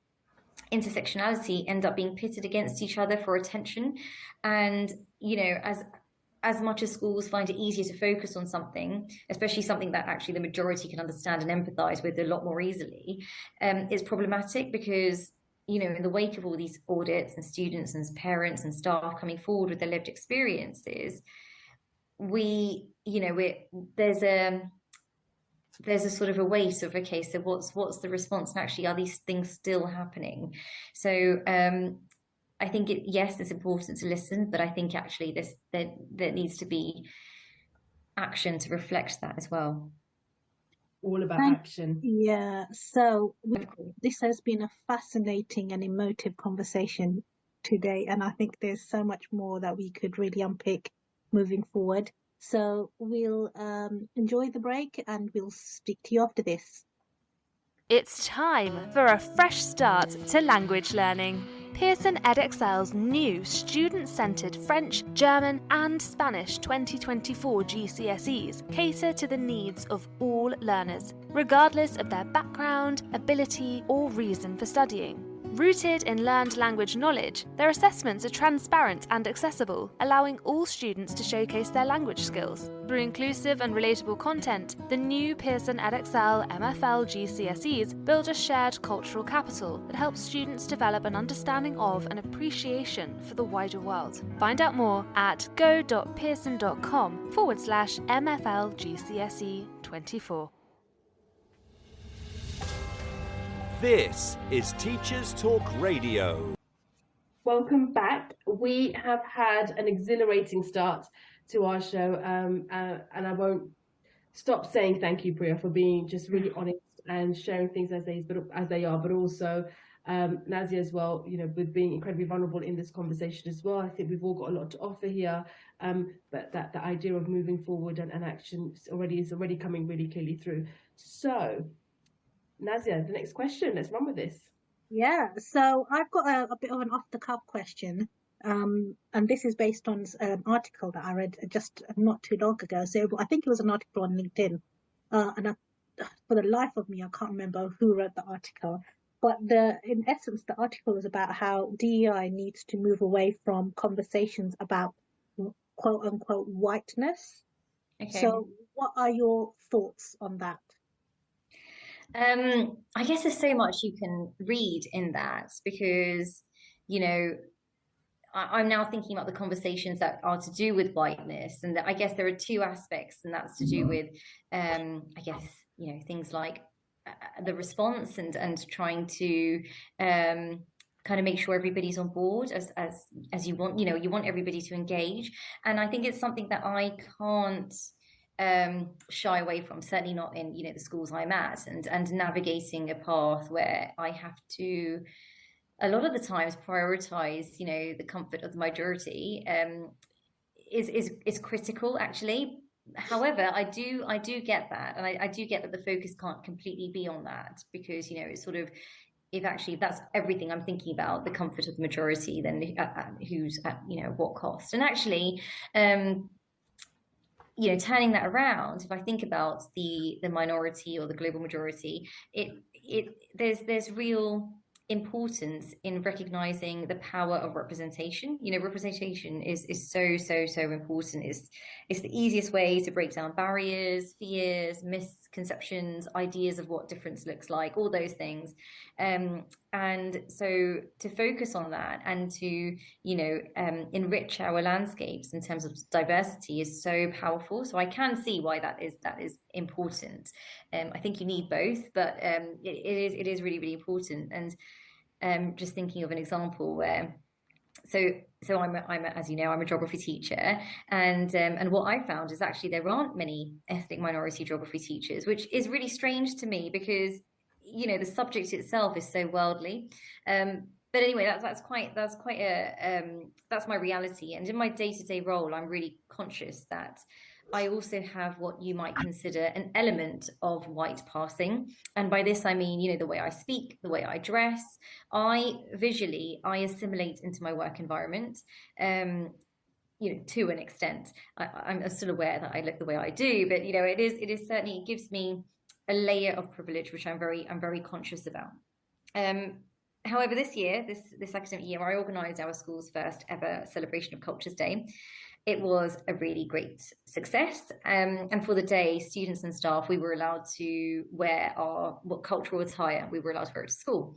Speaker 7: intersectionality end up being pitted against each other for attention. And as much as schools find it easier to focus on something, especially something that actually the majority can understand and empathize with a lot more easily, it's problematic, because in the wake of all these audits and students and parents and staff coming forward with their lived experiences, there's a sort of a weight of, okay, so what's the response, and actually are these things still happening? So I think yes, it's important to listen, but I think actually there needs to be action to reflect that as well.
Speaker 2: All about action.
Speaker 3: Yeah. So this has been a fascinating and emotive conversation today, and I think there's so much more that we could really unpick moving forward. So we'll enjoy the break, and we'll speak to you after this.
Speaker 4: It's time for a fresh start to language learning. Pearson EdXL's new student-centred French, German and Spanish 2024 GCSEs cater to the needs of all learners, regardless of their background, ability or reason for studying. Rooted in learned language knowledge, their assessments are transparent and accessible, allowing all students to showcase their language skills. Through inclusive and relatable content, the new Pearson EdXL MFL GCSEs build a shared cultural capital that helps students develop an understanding of and appreciation for the wider world. Find out more at go.pearson.com/MFL GCSE 24.
Speaker 1: This is Teachers Talk Radio.
Speaker 2: Welcome back. We have had an exhilarating start to our show, and I won't stop saying thank you, Priya, for being just really honest and sharing things as they are, but also Nazia as well, with being incredibly vulnerable in this conversation as well. I think we've all got a lot to offer here, but that the idea of moving forward and action is already coming really clearly through. So Nazia, the next question, let's run with this.
Speaker 3: Yeah, so I've got a bit of an off-the-cuff question, and this is based on an article that I read just not too long ago. So I think it was an article on LinkedIn, and for the life of me, I can't remember who wrote the article. But in essence, the article was about how DEI needs to move away from conversations about quote-unquote whiteness.
Speaker 7: Okay.
Speaker 3: So what are your thoughts on that?
Speaker 7: I guess there's so much you can read in that, because, I'm now thinking about the conversations that are to do with whiteness, and I guess there are two aspects, and that's to do with, things like the response and trying to kind of make sure everybody's on board as you want, you want everybody to engage. And I think it's something that I can't shy away from, certainly not in the schools I'm at, and navigating a path where I have to a lot of the times prioritize the comfort of the majority is critical, actually. However, I do get that, and I do get that the focus can't completely be on that, because it's sort of, if that's everything I'm thinking about, the comfort of the majority, then who's at what cost. And actually turning that around, if I think about the minority or the global majority, there's real importance in recognizing the power of representation. Representation is so important. It's the easiest way to break down barriers, fears, misconceptions, ideas of what difference looks like, all those things. And so to focus on that and to enrich our landscapes in terms of diversity is so powerful. So I can see why that is important. I think you need both, but it is really, really important. And just thinking of an example where, so I'm as you know, I'm a geography teacher, and what I found is actually there aren't many ethnic minority geography teachers, which is really strange to me, because the subject itself is so worldly. But anyway, that's quite that's my reality. And in my day-to-day role, I'm really conscious that I also have what you might consider an element of white passing. And by this, I mean, the way I speak, the way I dress, I assimilate into my work environment. To an extent, I'm still aware that I look the way I do, but it is certainly, it gives me a layer of privilege, which I'm very conscious about. However, this academic year, I organised our school's first ever celebration of Cultures Day. It was a really great success. And for the day, students and staff, we were allowed to wear what cultural attire we were allowed to wear to school.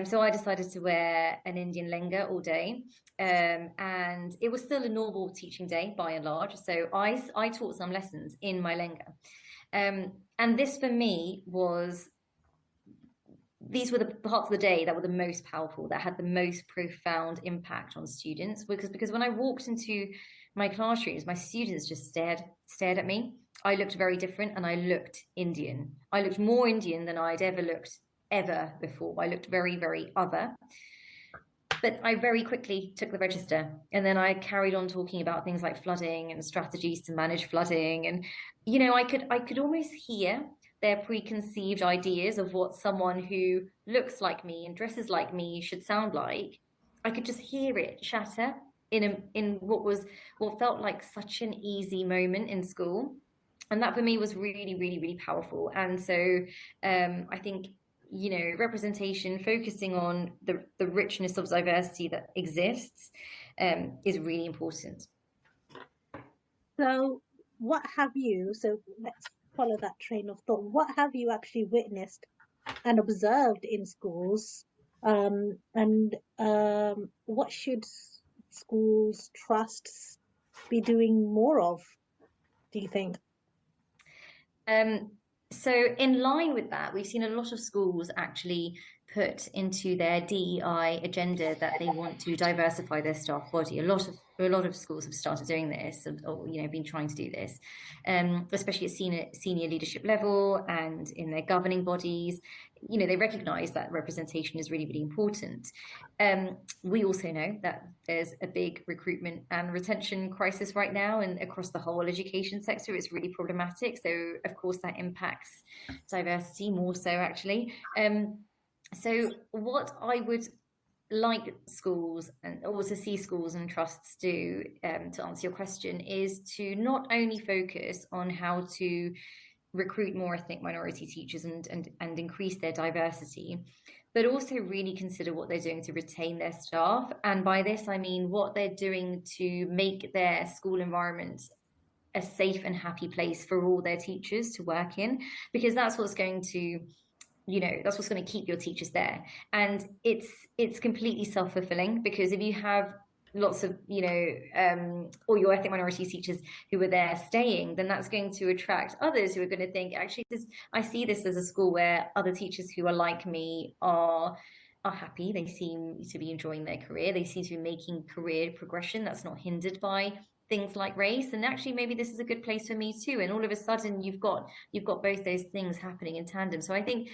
Speaker 7: So I decided to wear an Indian lehenga all day. And it was still a normal teaching day by and large. So I taught some lessons in my lehenga. And this for me these were the parts of the day that were the most powerful, that had the most profound impact on students. Because when I walked into my classrooms, my students just stared at me. I looked very different, and I looked Indian. I looked more Indian than I'd ever looked before. I looked very, very other. But I very quickly took the register, and then I carried on talking about things like flooding and strategies to manage flooding. And I could almost hear their preconceived ideas of what someone who looks like me and dresses like me should sound like. I could just hear it shatter in what felt like such an easy moment in school. And that for me was really, really, really powerful. And so I think, representation, focusing on the richness of diversity that exists is really important.
Speaker 3: So let's follow that train of thought. What have you actually witnessed and observed in schools? And what should schools, trusts be doing more of, do you think?
Speaker 7: So in line with that, we've seen a lot of schools actually put into their DEI agenda that they want to diversify their staff body. A lot of schools have started doing this, or been trying to do this, especially at senior leadership level and in their governing bodies. They recognise that representation is really, really important. We also know that there's a big recruitment and retention crisis right now, and across the whole education sector, it's really problematic. So of course that impacts diversity more so, actually. So what I would like schools or to see schools and trusts do, to answer your question, is to not only focus on how to recruit more ethnic minority teachers and increase their diversity, but also really consider what they're doing to retain their staff. And by this, I mean what they're doing to make their school environments a safe and happy place for all their teachers to work in, because that's what's going to keep your teachers there. And it's completely self-fulfilling, because if you have lots of all your ethnic minority teachers who are there staying, then that's going to attract others who are going to think, actually, I see this as a school where other teachers who are like me are happy. They seem to be enjoying their career. They seem to be making career progression that's not hindered by things like race. And actually, maybe this is a good place for me too. And all of a sudden, you've got both those things happening in tandem. So I think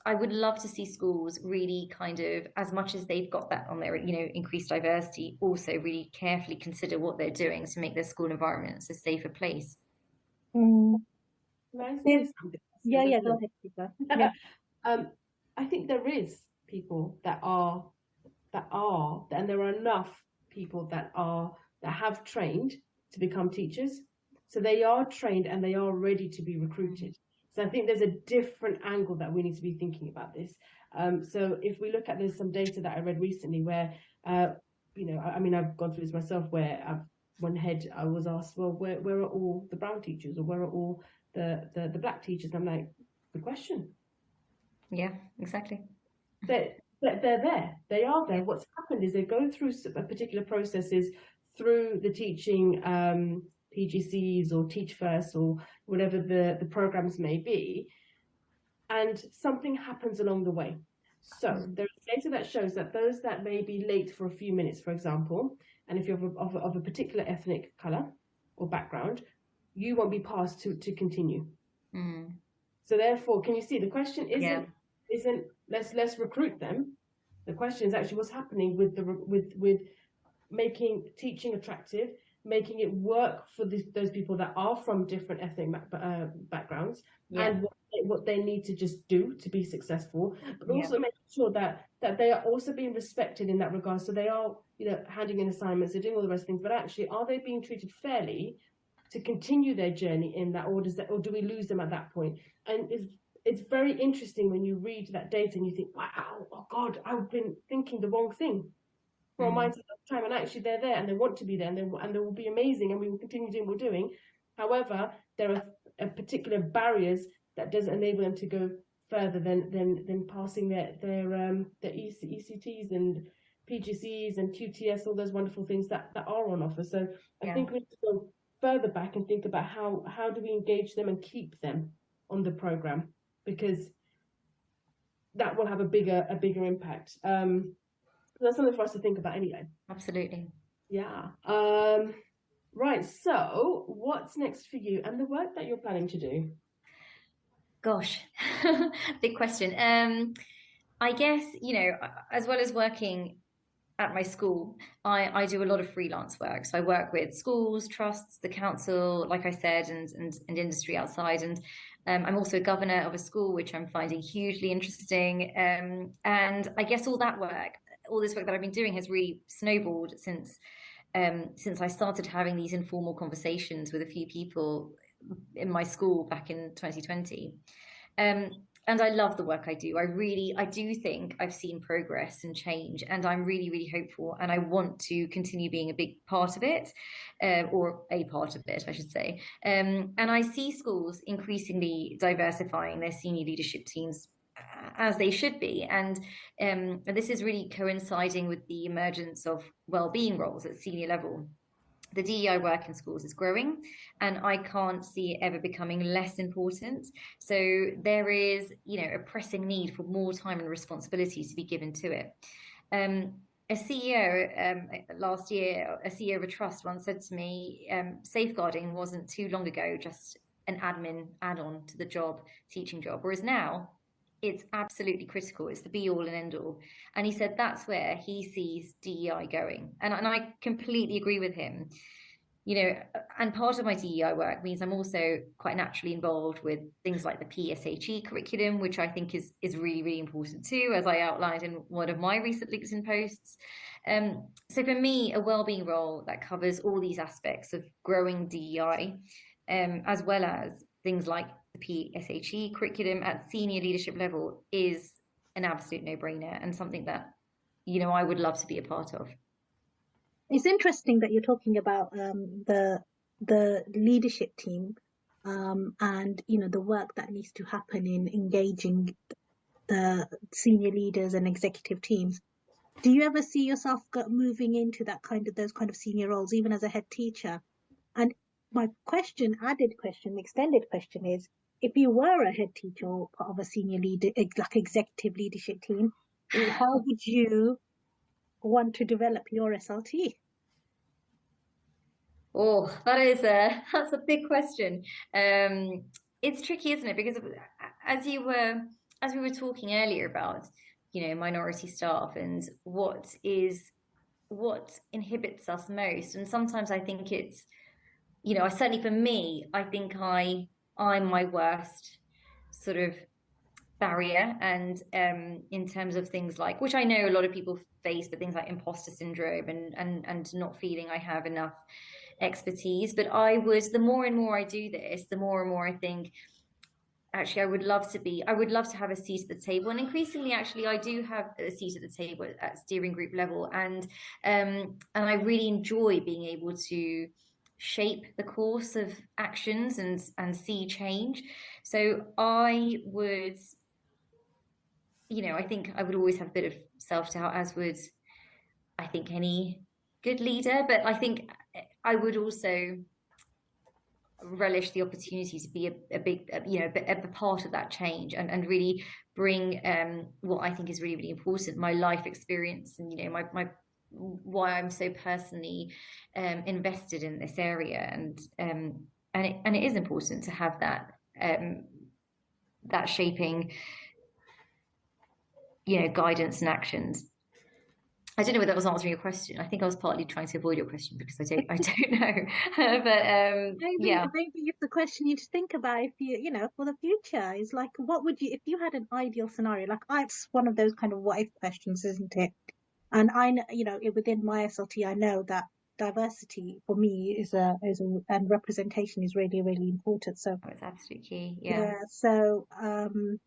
Speaker 7: I would love to see schools really kind of, as much as they've got that on their, increased diversity, also really carefully consider what they're doing to make their school environments a safer place.
Speaker 2: Go ahead,
Speaker 3: Yeah.
Speaker 2: I think there is people that are, and there are enough people that have trained to become teachers. So they are trained and they are ready to be recruited. So I think there's a different angle that we need to be thinking about this. So if we look at, there's some data that I read recently where, I've gone through this myself, where one head I was asked, well, where are all the brown teachers, or where are all the black teachers? And I'm like, good question.
Speaker 7: Yeah, exactly.
Speaker 2: They're there. They are there. What's happened is they go through particular processes through the teaching PGCs or Teach First or whatever the programs may be, and something happens along the way. So there is data that shows that those that may be late for a few minutes, for example, and if you're of a particular ethnic colour or background, you won't be passed to continue. So therefore, can you see the question isn't let's recruit them, The question is actually what's happening with making teaching attractive, making it work for those people that are from different ethnic backgrounds, and what they need to just do to be successful, but also making sure that they are also being respected in that regard. So they are, handing in assignments, they're doing all the rest of things, but actually, are they being treated fairly to continue their journey in that, or do we lose them at that point? And it's very interesting when you read that data and you think, wow, oh God, I've been thinking the wrong thing for a mindset of time, and actually they're there and they want to be there, and they will be amazing, and we will continue doing what we're doing. However, there are particular barriers that doesn't enable them to go further than passing their ECTs and PGCs and QTS, all those wonderful things that are on offer. So I think we need to go further back and think about how do we engage them and keep them on the program, because that will have a bigger impact. That's something for us to think about anyway.
Speaker 7: Absolutely.
Speaker 2: Yeah. Right. So what's next for you and the work that you're planning to do?
Speaker 7: Gosh, big question. I guess, as well as working at my school, I do a lot of freelance work. So I work with schools, trusts, the council, like I said, and industry outside. And I'm also a governor of a school, which I'm finding hugely interesting. And I guess all this work that I've been doing has really snowballed since I started having these informal conversations with a few people in my school back in 2020. And I love the work I do. I do think I've seen progress and change, and I'm really, really hopeful, and I want to continue being a big part of it, or a part of it, I should say. And I see schools increasingly diversifying their senior leadership teams, as they should be. And this is really coinciding with the emergence of well-being roles at senior level. The DEI work in schools is growing, and I can't see it ever becoming less important. So there is, a pressing need for more time and responsibility to be given to it. A CEO last year, a CEO of a trust once said to me, safeguarding wasn't too long ago just an admin add-on to the teaching job, whereas now it's absolutely critical. It's the be all and end all. And he said that's where he sees DEI going. And I completely agree with him. And part of my DEI work means I'm also quite naturally involved with things like the PSHE curriculum, which I think is really, really important too, as I outlined in one of my recent LinkedIn posts. So for me, a wellbeing role that covers all these aspects of growing DEI, as well as things like the PSHE curriculum at senior leadership level, is an absolute no-brainer, and something that, I would love to be a part of.
Speaker 3: It's interesting that you're talking about the leadership team and the work that needs to happen in engaging the senior leaders and executive teams. Do you ever see yourself moving into those kind of senior roles, even as a head teacher? And my extended question is, if you were a head teacher or part of a senior leader, like executive leadership team, how would you want to develop your SLT?
Speaker 7: Oh, that's a big question. It's tricky, isn't it? Because as we were talking earlier about, minority staff and what inhibits us most, and sometimes I think it's, certainly for me, I think I'm my worst sort of barrier, and in terms of things like, which I know a lot of people face, but things like imposter syndrome and not feeling I have enough expertise. But the more and more I do this, the more and more I think, actually, I would love to have a seat at the table. And increasingly, actually, I do have a seat at the table at steering group level, and I really enjoy being able to shape the course of actions and see change. So I would, I think I would always have a bit of self-doubt, as would, I think, any good leader. But I think I would also relish the opportunity to be a part of that change, and really bring what I think is really, really important, my life experience, and my why I'm so personally invested in this area, and it is important to have that shaping guidance and actions. I don't know whether that was answering your question. I think I was partly trying to avoid your question because I don't know. But yeah.
Speaker 3: Maybe it's the question you to think about if for the future is like, what would you, if you had an ideal scenario? Like, it's one of those kind of what if questions, isn't it? And I know, within my SLT, I know that diversity for me and representation is really, really important. So
Speaker 7: It's absolutely key. Yeah.
Speaker 3: So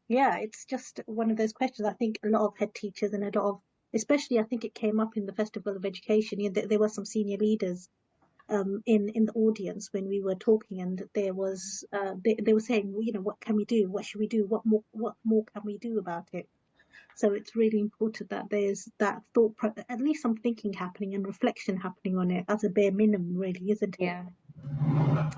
Speaker 3: it's just one of those questions. I think a lot of head teachers and a lot of, especially, I think it came up in the Festival of Education. There were some senior leaders in the audience when we were talking, and there was they were saying, what can we do? What should we do? What more can we do about it? So it's really important that there's that at least some thinking happening and reflection happening on it as a bare minimum, really, isn't it?
Speaker 7: Yeah.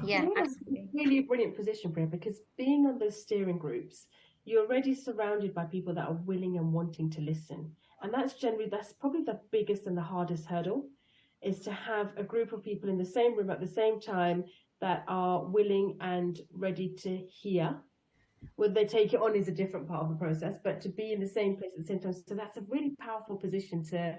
Speaker 7: Yeah, absolutely.
Speaker 2: It's really a brilliant position for it, because being on those steering groups, you're already surrounded by people that are willing and wanting to listen. And that's probably the biggest and the hardest hurdle, is to have a group of people in the same room at the same time that are willing and ready to hear. Whether they take it on is a different part of the process, but to be in the same place at the same time. So that's a really powerful position to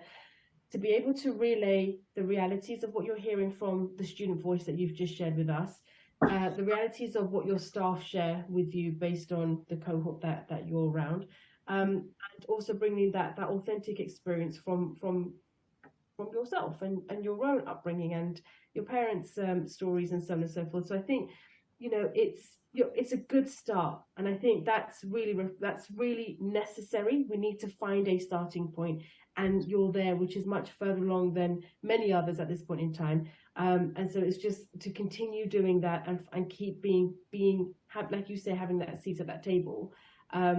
Speaker 2: be able to relay the realities of what you're hearing from the student voice that you've just shared with us, the realities of what your staff share with you based on the cohort that you're around, and also bringing that authentic experience from yourself and your own upbringing and your parents' stories and so on and so forth. So I think, it's a good start, and I think that's really necessary. We need to find a starting point, and you're there, which is much further along than many others at this point in time. And so it's just to continue doing that and keep like you say, having that seat at that table.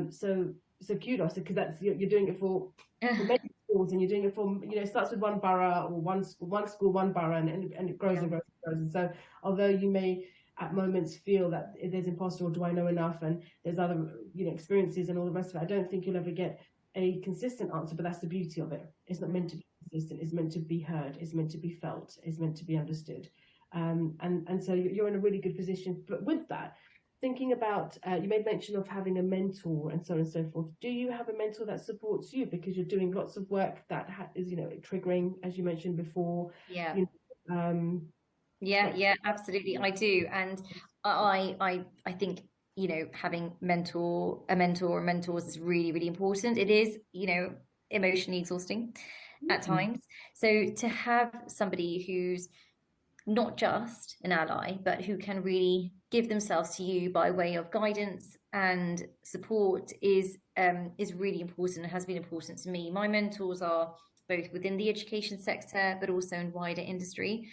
Speaker 2: So kudos, because that's you're doing it for many schools, and you're doing it for, it starts with one borough or one school, one borough, and it grows and grows and grows. And so although you may at moments feel that there's imposter, or do I know enough, and there's other experiences and all the rest of it, I don't think you'll ever get a consistent answer. But that's the beauty of it. It's not meant to be consistent. It's meant to be heard. It's meant to be felt. It's meant to be understood. And so you're in a really good position. But with that, thinking about, you made mention of having a mentor and so on and so forth. Do you have a mentor that supports you, because you're doing lots of work that is triggering, as you mentioned before?
Speaker 7: Yeah. Yeah, absolutely, I do. And I think, having a mentor or mentors is really, really important. It is, emotionally exhausting at times. So to have somebody who's not just an ally, but who can really give themselves to you by way of guidance and support is really important, and has been important to me. My mentors are both within the education sector, but also in wider industry,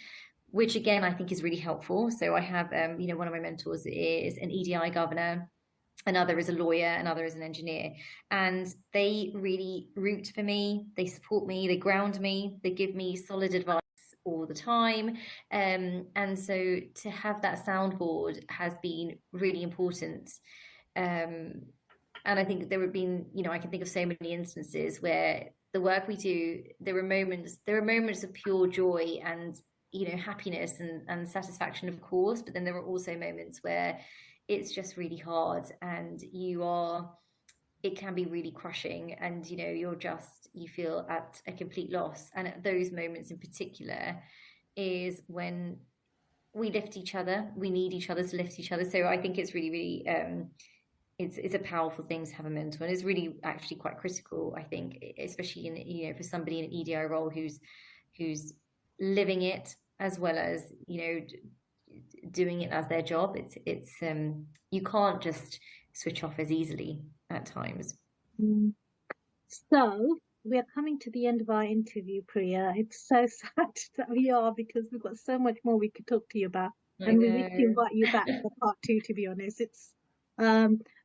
Speaker 7: which again I think is really helpful. So I have one of my mentors is an EDI governor, another is a lawyer, another is an engineer, and they really root for me, they support me, they ground me, they give me solid advice all the time, and so to have that soundboard has been really important. And I think there have been, I can think of so many instances where the work we do, there are moments of pure joy and happiness and satisfaction, of course, but then there are also moments where it's just really hard, and it can be really crushing, and you feel at a complete loss. And at those moments in particular is when we lift each other. We need each other to lift each other. So I think it's really, really it's a powerful thing to have a mentor, and it's really actually quite critical, I think, especially in for somebody in an EDI role who's living it as well as doing it as their job. It's you can't just switch off as easily at times.
Speaker 3: So we are coming to the end of our interview, Priya. It's so sad that we are, because we've got so much more we could talk to you about, and we need to invite you back for part 2. To be honest, it's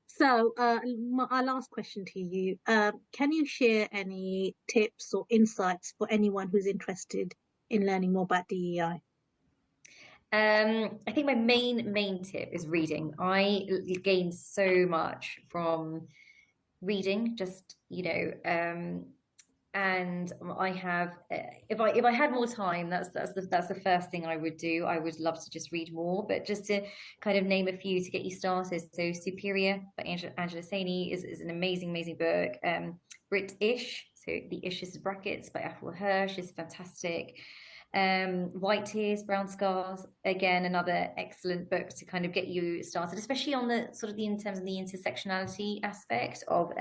Speaker 3: so our last question to you: can you share any tips or insights for anyone who's interested in learning more about DEI?
Speaker 7: I think my main tip is reading. I gained so much from reading, just and I have, if I had more time, that's the first thing I would do. I would love to just read more, but just to kind of name a few to get you started. So Superior by Angela Saini is an amazing book. British, So The Issues of Brackets by Ethel Hirsch is fantastic. White Tears, Brown Scars, again, another excellent book to kind of get you started, especially on the sort of in terms of the intersectionality aspect of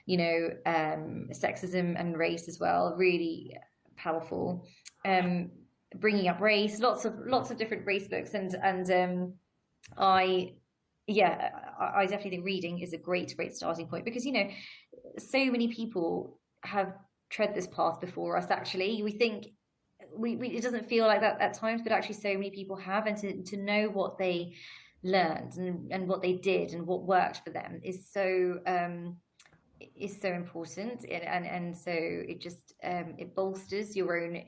Speaker 7: sexism and race as well. Really powerful. Bringing Up Race, lots of different race books, and I definitely think reading is a great starting point, because so many people have tread this path before us. Actually, we think it doesn't feel like that at times, but actually so many people have, and to know what they learned and what they did and what worked for them is so important, and so it just it bolsters your own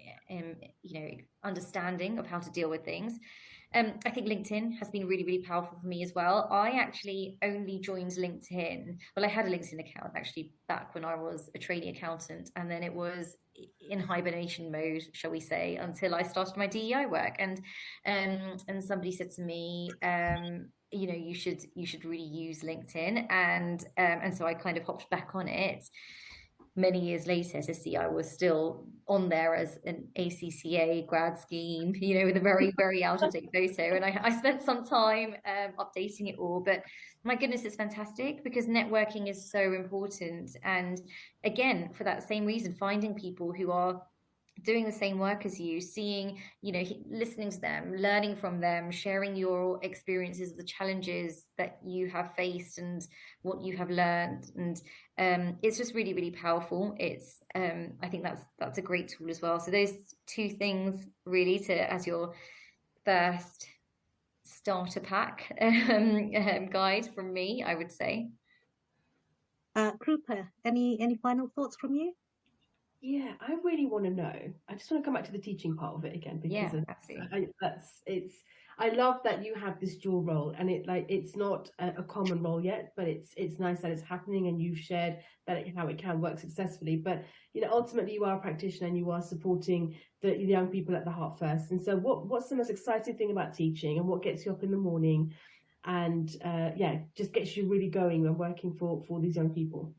Speaker 7: understanding of how to deal with things. I think LinkedIn has been really, really powerful for me as well. I actually only joined LinkedIn. Well, I had a LinkedIn account actually back when I was a trainee accountant, and then it was in hibernation mode, shall we say, until I started my DEI work. And somebody said to me, you should really use LinkedIn, and so I kind of hopped back on it many years later to see I was still on there as an ACCA grad scheme, with a very, very out of date photo. And I spent some time updating it all. But my goodness, it's fantastic, because networking is so important. And again, for that same reason, finding people who are doing the same work as you, seeing, listening to them, learning from them, sharing your experiences of the challenges that you have faced and what you have learned. And it's just really, really powerful. It's I think that's a great tool as well. So those two things really as your first starter pack guide from me, I would say.
Speaker 3: Krupa, any final thoughts from you?
Speaker 2: Yeah, I really want to know. I just want to come back to the teaching part of it again, because I love that you have this dual role, and it's not a common role yet, but it's nice that it's happening, and you've shared how it can work successfully. But ultimately, you are a practitioner, and you are supporting the young people at the heart first. And so, what's the most exciting thing about teaching, and what gets you up in the morning, and just gets you really going and working for these young people?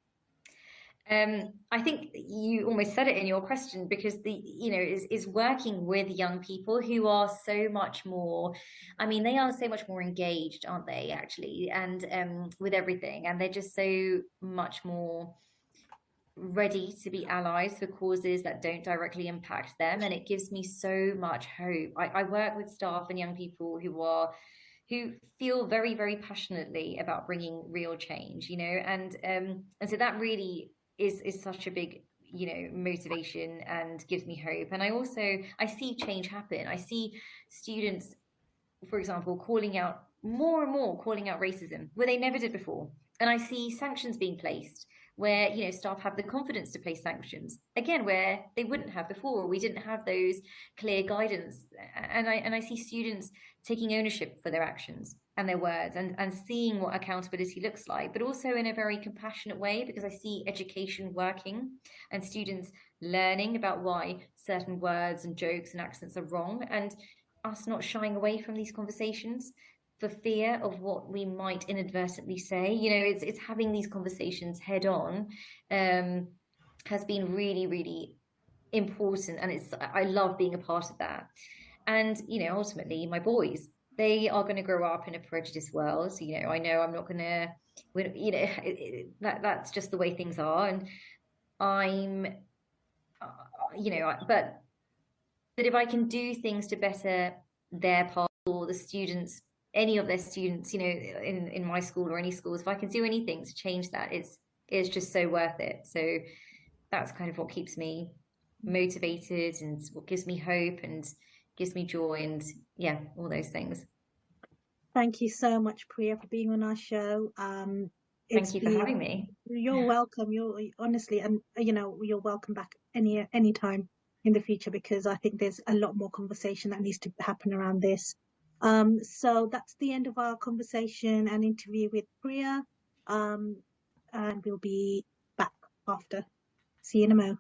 Speaker 7: I think you almost said it in your question, because is working with young people who are so much more, they are so much more engaged, aren't they, actually, and with everything, and they're just so much more ready to be allies for causes that don't directly impact them. And it gives me so much hope. I work with staff and young people who feel very, very passionately about bringing real change, and so that really is such a big motivation and gives me hope. And I see change happen. I see students, for example, calling out more and more racism where they never did before, and I see sanctions being placed where staff have the confidence to place sanctions again where they wouldn't have before. We didn't have those clear guidance, and I see students taking ownership for their actions and their words, and seeing what accountability looks like, but also in a very compassionate way, because I see education working and students learning about why certain words and jokes and accents are wrong, and us not shying away from these conversations for fear of what we might inadvertently say. It's having these conversations head on has been really, really important, and I love being a part of that. And ultimately, my boys, they are going to grow up in a prejudiced world. I know I'm not going to, that's just the way things are. And I'm, but if I can do things to better their path, or the students, any of their students, in my school or any schools, if I can do anything to change that, it's just so worth it. So that's kind of what keeps me motivated, and what gives me hope and gives me joy, and all those things.
Speaker 3: Thank you so much, Priya, for being on our show.
Speaker 7: Thank you for having me.
Speaker 3: You're welcome. You're honestly, and you're welcome back any time in the future, because I think there's a lot more conversation that needs to happen around this. So that's the end of our conversation and interview with Priya. And we'll be back after. See you in a mo.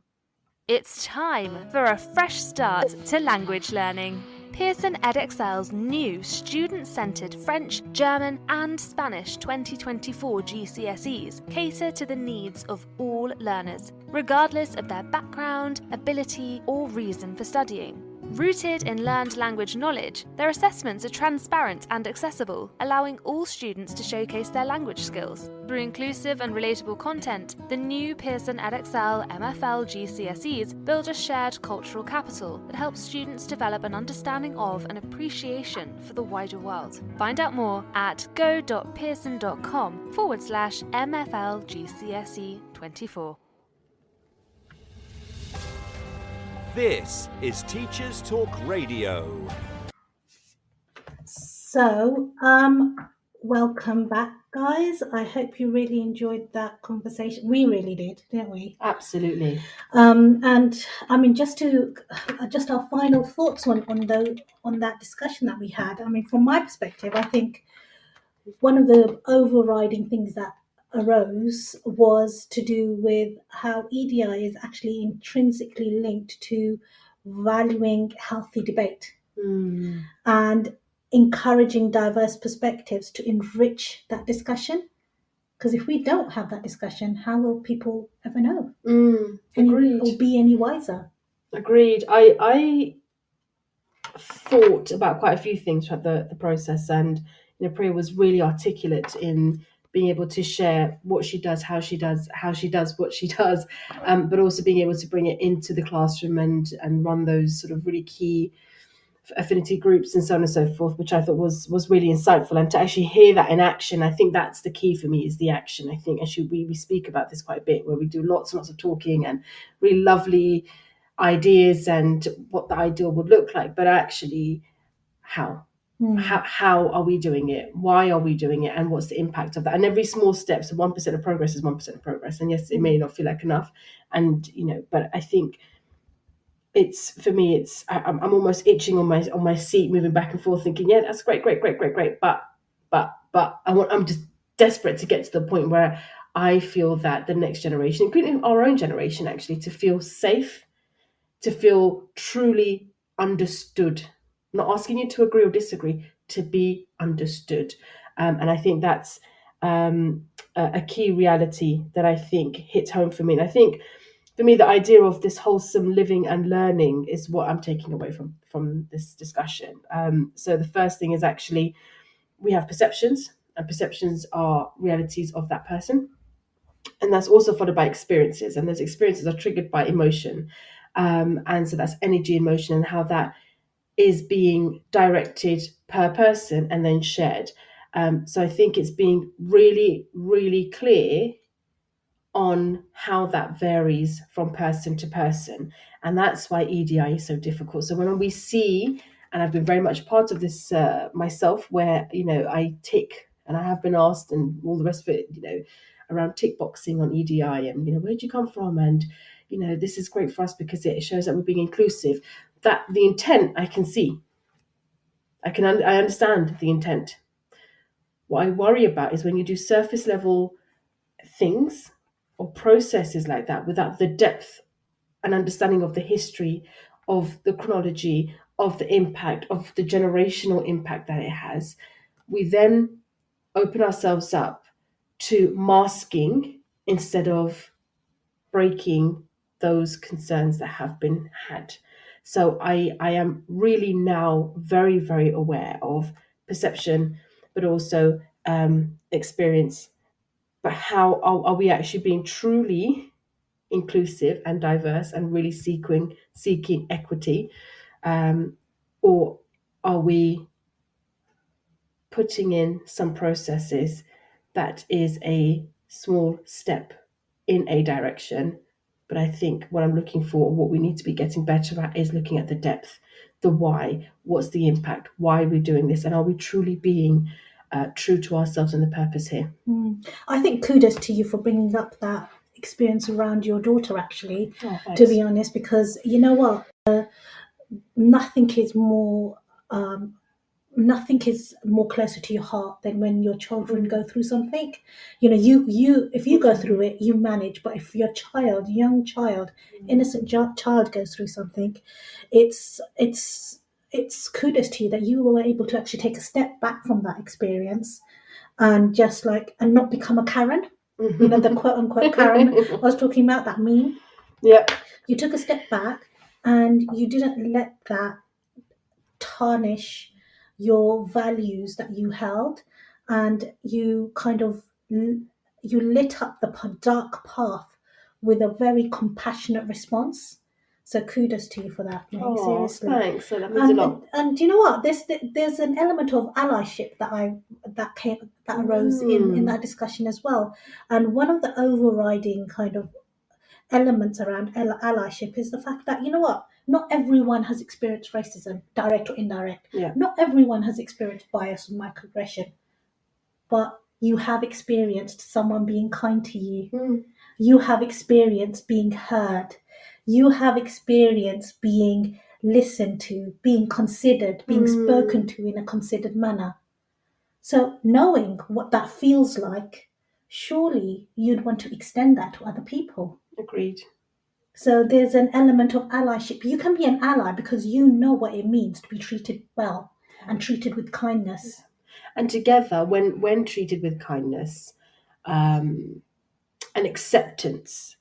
Speaker 4: It's time for a fresh start to language learning. Pearson EdXL's new student-centred French, German and Spanish 2024 GCSEs cater to the needs of all learners, regardless of their background, ability or reason for studying. Rooted in learned language knowledge, their assessments are transparent and accessible, allowing all students to showcase their language skills. Through inclusive and relatable content, the new Pearson EdXL MFL GCSEs build a shared cultural capital that helps students develop an understanding of and appreciation for the wider world. Find out more at go.pearson.com/MFL GCSE 24.
Speaker 1: This is Teachers Talk Radio.
Speaker 3: So, welcome back, guys. I hope you really enjoyed that conversation. We really did, didn't we?
Speaker 2: Absolutely.
Speaker 3: And I mean, just our final thoughts on that discussion that we had. I mean, from my perspective, I think one of the overriding things that arose was to do with how EDI is actually intrinsically linked to valuing healthy debate and encouraging diverse perspectives to enrich that discussion. Because if we don't have that discussion, how will people ever know?
Speaker 2: Agreed.
Speaker 3: Or be any wiser?
Speaker 2: Agreed. I thought about quite a few things throughout the process, and Priya was really articulate in being able to share what she does, how she does what she does, but also being able to bring it into the classroom and run those sort of really key affinity groups and so on and so forth, which I thought was really insightful. And to actually hear that in action, I think that's the key for me, is the action. I think actually we speak about this quite a bit, where we do lots and lots of talking and really lovely ideas and what the ideal would look like, but actually how are we doing it, why are we doing it, and what's the impact of that. And every small step, so 1% of progress is 1% of progress, and yes, it may not feel like enough, and but I think it's, for me, it's I'm almost itching on my seat, moving back and forth, thinking, yeah, that's great, but I'm just desperate to get to the point where I feel that the next generation, including our own generation, actually, to feel safe, to feel truly understood. I'm not asking you to agree or disagree, to be understood. And I think that's a key reality that I think hits home for me. And I think, for me, the idea of this wholesome living and learning is what I'm taking away from this discussion. So the first thing is, actually, we have perceptions, and perceptions are realities of that person. And that's also followed by experiences, and those experiences are triggered by emotion. And so that's energy and motion, and how that is being directed per person and then shared. So I think it's being really, really clear on how that varies from person to person. And that's why EDI is so difficult. So when we see, and I've been very much part of this myself, where, I tick, and I have been asked, and all the rest of it, around tick boxing on EDI, and, where'd you come from? And, this is great for us because it shows that we're being inclusive. That the intent I can see. I understand the intent. What I worry about is when you do surface level things or processes like that without the depth and understanding of the history, of the chronology, of the impact, of the generational impact that it has, we then open ourselves up to masking instead of breaking those concerns that have been had. So I am really now very, very aware of perception, but also experience. But how are we actually being truly inclusive and diverse and really seeking equity? Or are we putting in some processes that is a small step in a direction? But I think what I'm looking for, what we need to be getting better at, is looking at the depth, the why, what's the impact, why are we doing this, and are we truly being true to ourselves and the purpose here?
Speaker 3: I think kudos to you for bringing up that experience around your daughter, actually, to be honest, because you know what, nothing is more closer to your heart than when your children go through something. You if you go through it, you manage, but if your innocent child goes through something, it's it's kudos to you that you were able to actually take a step back from that experience and just and not become a Karen. The quote unquote Karen I was talking about, that meme.
Speaker 2: Yeah.
Speaker 3: You took a step back and you didn't let that tarnish your values that you held, and you kind of you lit up the dark path with a very compassionate response. So kudos to you for that, mate.
Speaker 2: Oh,
Speaker 3: Seriously.
Speaker 2: thanks. That means a lot.
Speaker 3: And you know what? There's an element of allyship that arose in that discussion as well. And one of the overriding kind of elements around allyship is the fact that, you know what, not everyone has experienced racism, direct or indirect.
Speaker 2: Yeah.
Speaker 3: Not everyone has experienced bias or microaggression, but you have experienced someone being kind to you. You have experienced being heard. You have experienced being listened to, being considered, being spoken to in a considered manner. So knowing what that feels like, surely you'd want to extend that to other people.
Speaker 2: Agreed.
Speaker 3: So there's an element of allyship. You can be an ally because you know what it means to be treated well and treated with kindness.
Speaker 2: And together, when treated with kindness and acceptance,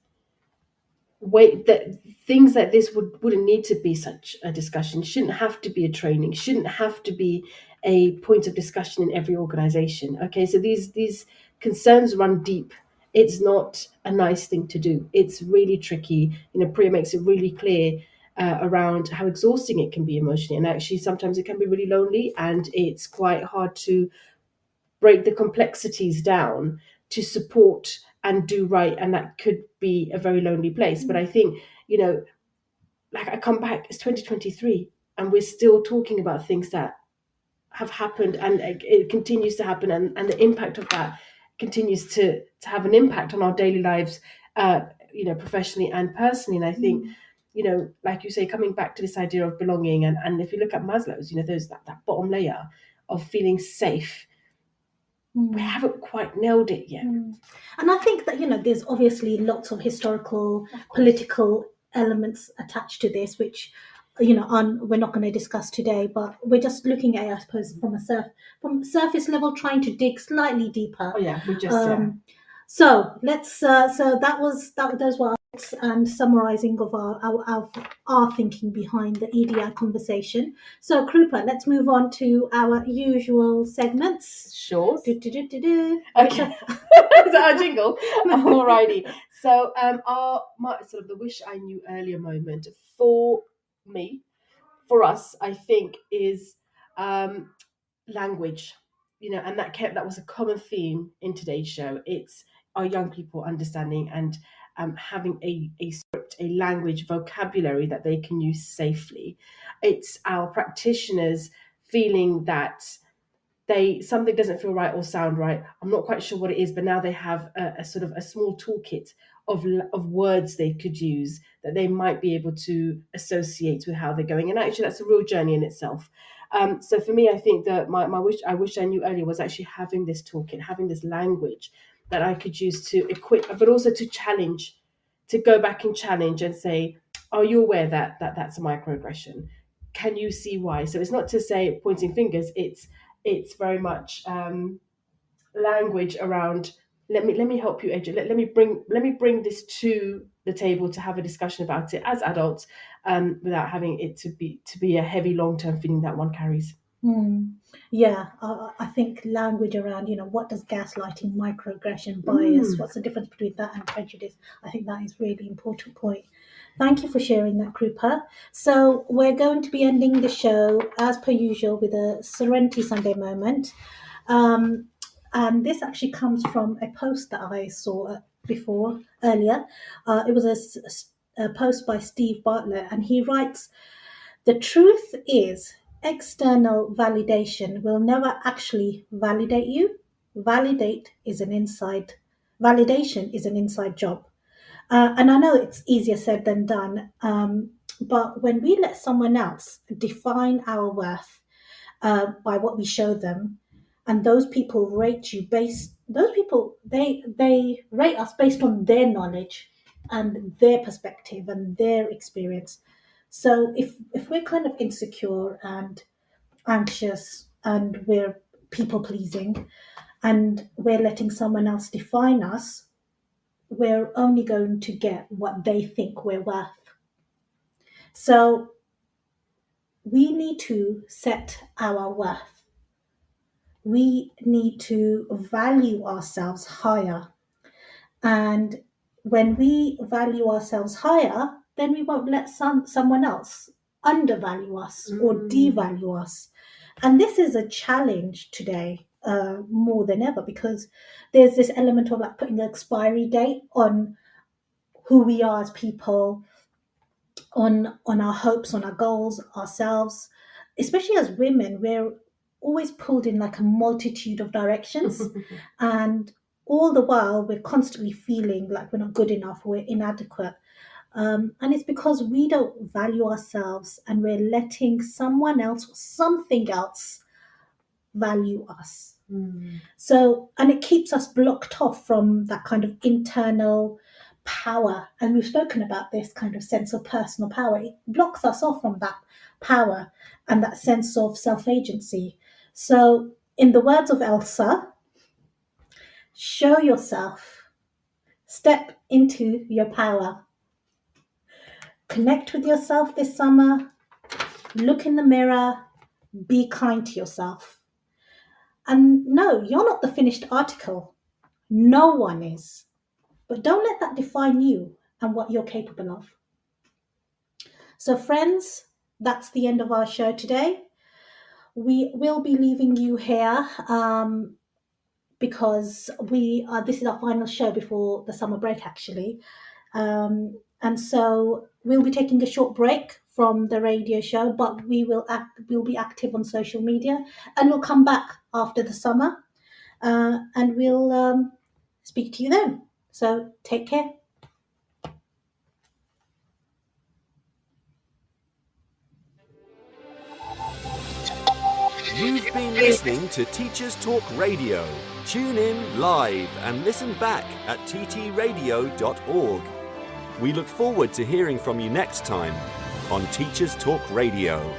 Speaker 2: that things like this wouldn't need to be such a discussion. Shouldn't have to be a training. Shouldn't have to be a point of discussion in every organization. Okay, so these concerns run deep. It's not a nice thing to do. It's really tricky. Priya makes it really clear around how exhausting it can be emotionally, and actually sometimes it can be really lonely, and it's quite hard to break the complexities down to support and do right, and that could be a very lonely place. But I think, I come back, it's 2023 and we're still talking about things that have happened, and it continues to happen, and the impact of that continues to have an impact on our daily lives, professionally and personally. And I think, like you say, coming back to this idea of belonging, and if you look at Maslow's, there's that bottom layer of feeling safe. We haven't quite nailed it yet.
Speaker 3: And I think that, there's obviously lots of historical, political elements attached to this, which, we're not going to discuss today, but we're just looking at it, I suppose, from surface level, trying to dig slightly deeper.
Speaker 2: Oh yeah, we just
Speaker 3: So let's. So those were our thoughts and summarising of our thinking behind the EDI conversation. So Krupa, let's move on to our usual segments.
Speaker 2: Sure.
Speaker 3: Okay.
Speaker 2: Is that our jingle? Alrighty. So sort of the wish I knew earlier moment for me, for us, I think, is language. And that was a common theme in today's show. It's our young people understanding and having a script, a language, vocabulary that they can use safely. It's our practitioners feeling that something doesn't feel right or sound right. I'm not quite sure what it is, but now they have a sort of a small toolkit of words they could use that they might be able to associate with how they're going. And actually, that's a real journey in itself. So for me, I think that my wish I knew earlier was actually having this toolkit, having this language that I could use to equip, but also to challenge, to go back and challenge and say, are you aware that that's a microaggression? Can you see why? So it's not to say pointing fingers, it's very much language around, let me help you, Adrian. Let me bring this to the table to have a discussion about it as adults, without having it to be a heavy long-term feeling that one carries.
Speaker 3: Yeah, I think language around, what does gaslighting, microaggression, bias, what's the difference between that and prejudice? I think that is a really important point. Thank you for sharing that, Krupa. So we're going to be ending the show, as per usual, with a Serenity Sunday moment. And this actually comes from a post that I saw earlier. It was a post by Steve Bartlett, and he writes, "The truth is, external validation will never actually validate you. Validation is an inside job." And I know it's easier said than done, but when we let someone else define our worth by what we show them, and those people rate you they rate us based on their knowledge and their perspective and their experience. So if we're kind of insecure and anxious and we're people pleasing and we're letting someone else define us, we're only going to get what they think we're worth. So we need to set our worth. We need to value ourselves higher. And when we value ourselves higher, then we won't let someone else undervalue us or devalue us. And this is a challenge today more than ever, because there's this element of like putting an expiry date on who we are as people, on our hopes, on our goals, ourselves. Especially as women, we're always pulled in like a multitude of directions, and all the while we're constantly feeling like we're not good enough, we're inadequate. And it's because we don't value ourselves and we're letting someone else or something else value us. So, and it keeps us blocked off from that kind of internal power. And we've spoken about this kind of sense of personal power. It blocks us off from that power and that sense of self-agency. So, in the words of Elsa, show yourself, step into your power. Connect with yourself this summer, look in the mirror, be kind to yourself. And no, you're not the finished article. No one is. But don't let that define you and what you're capable of. So friends, that's the end of our show today. We will be leaving you here because this is our final show before the summer break, actually. And so we'll be taking a short break from the radio show, but we'll be active on social media, and we'll come back after the summer, and we'll speak to you then. So take care.
Speaker 1: You've been listening to Teachers Talk Radio. Tune in live and listen back at ttradio.org. We look forward to hearing from you next time on Teachers Talk Radio.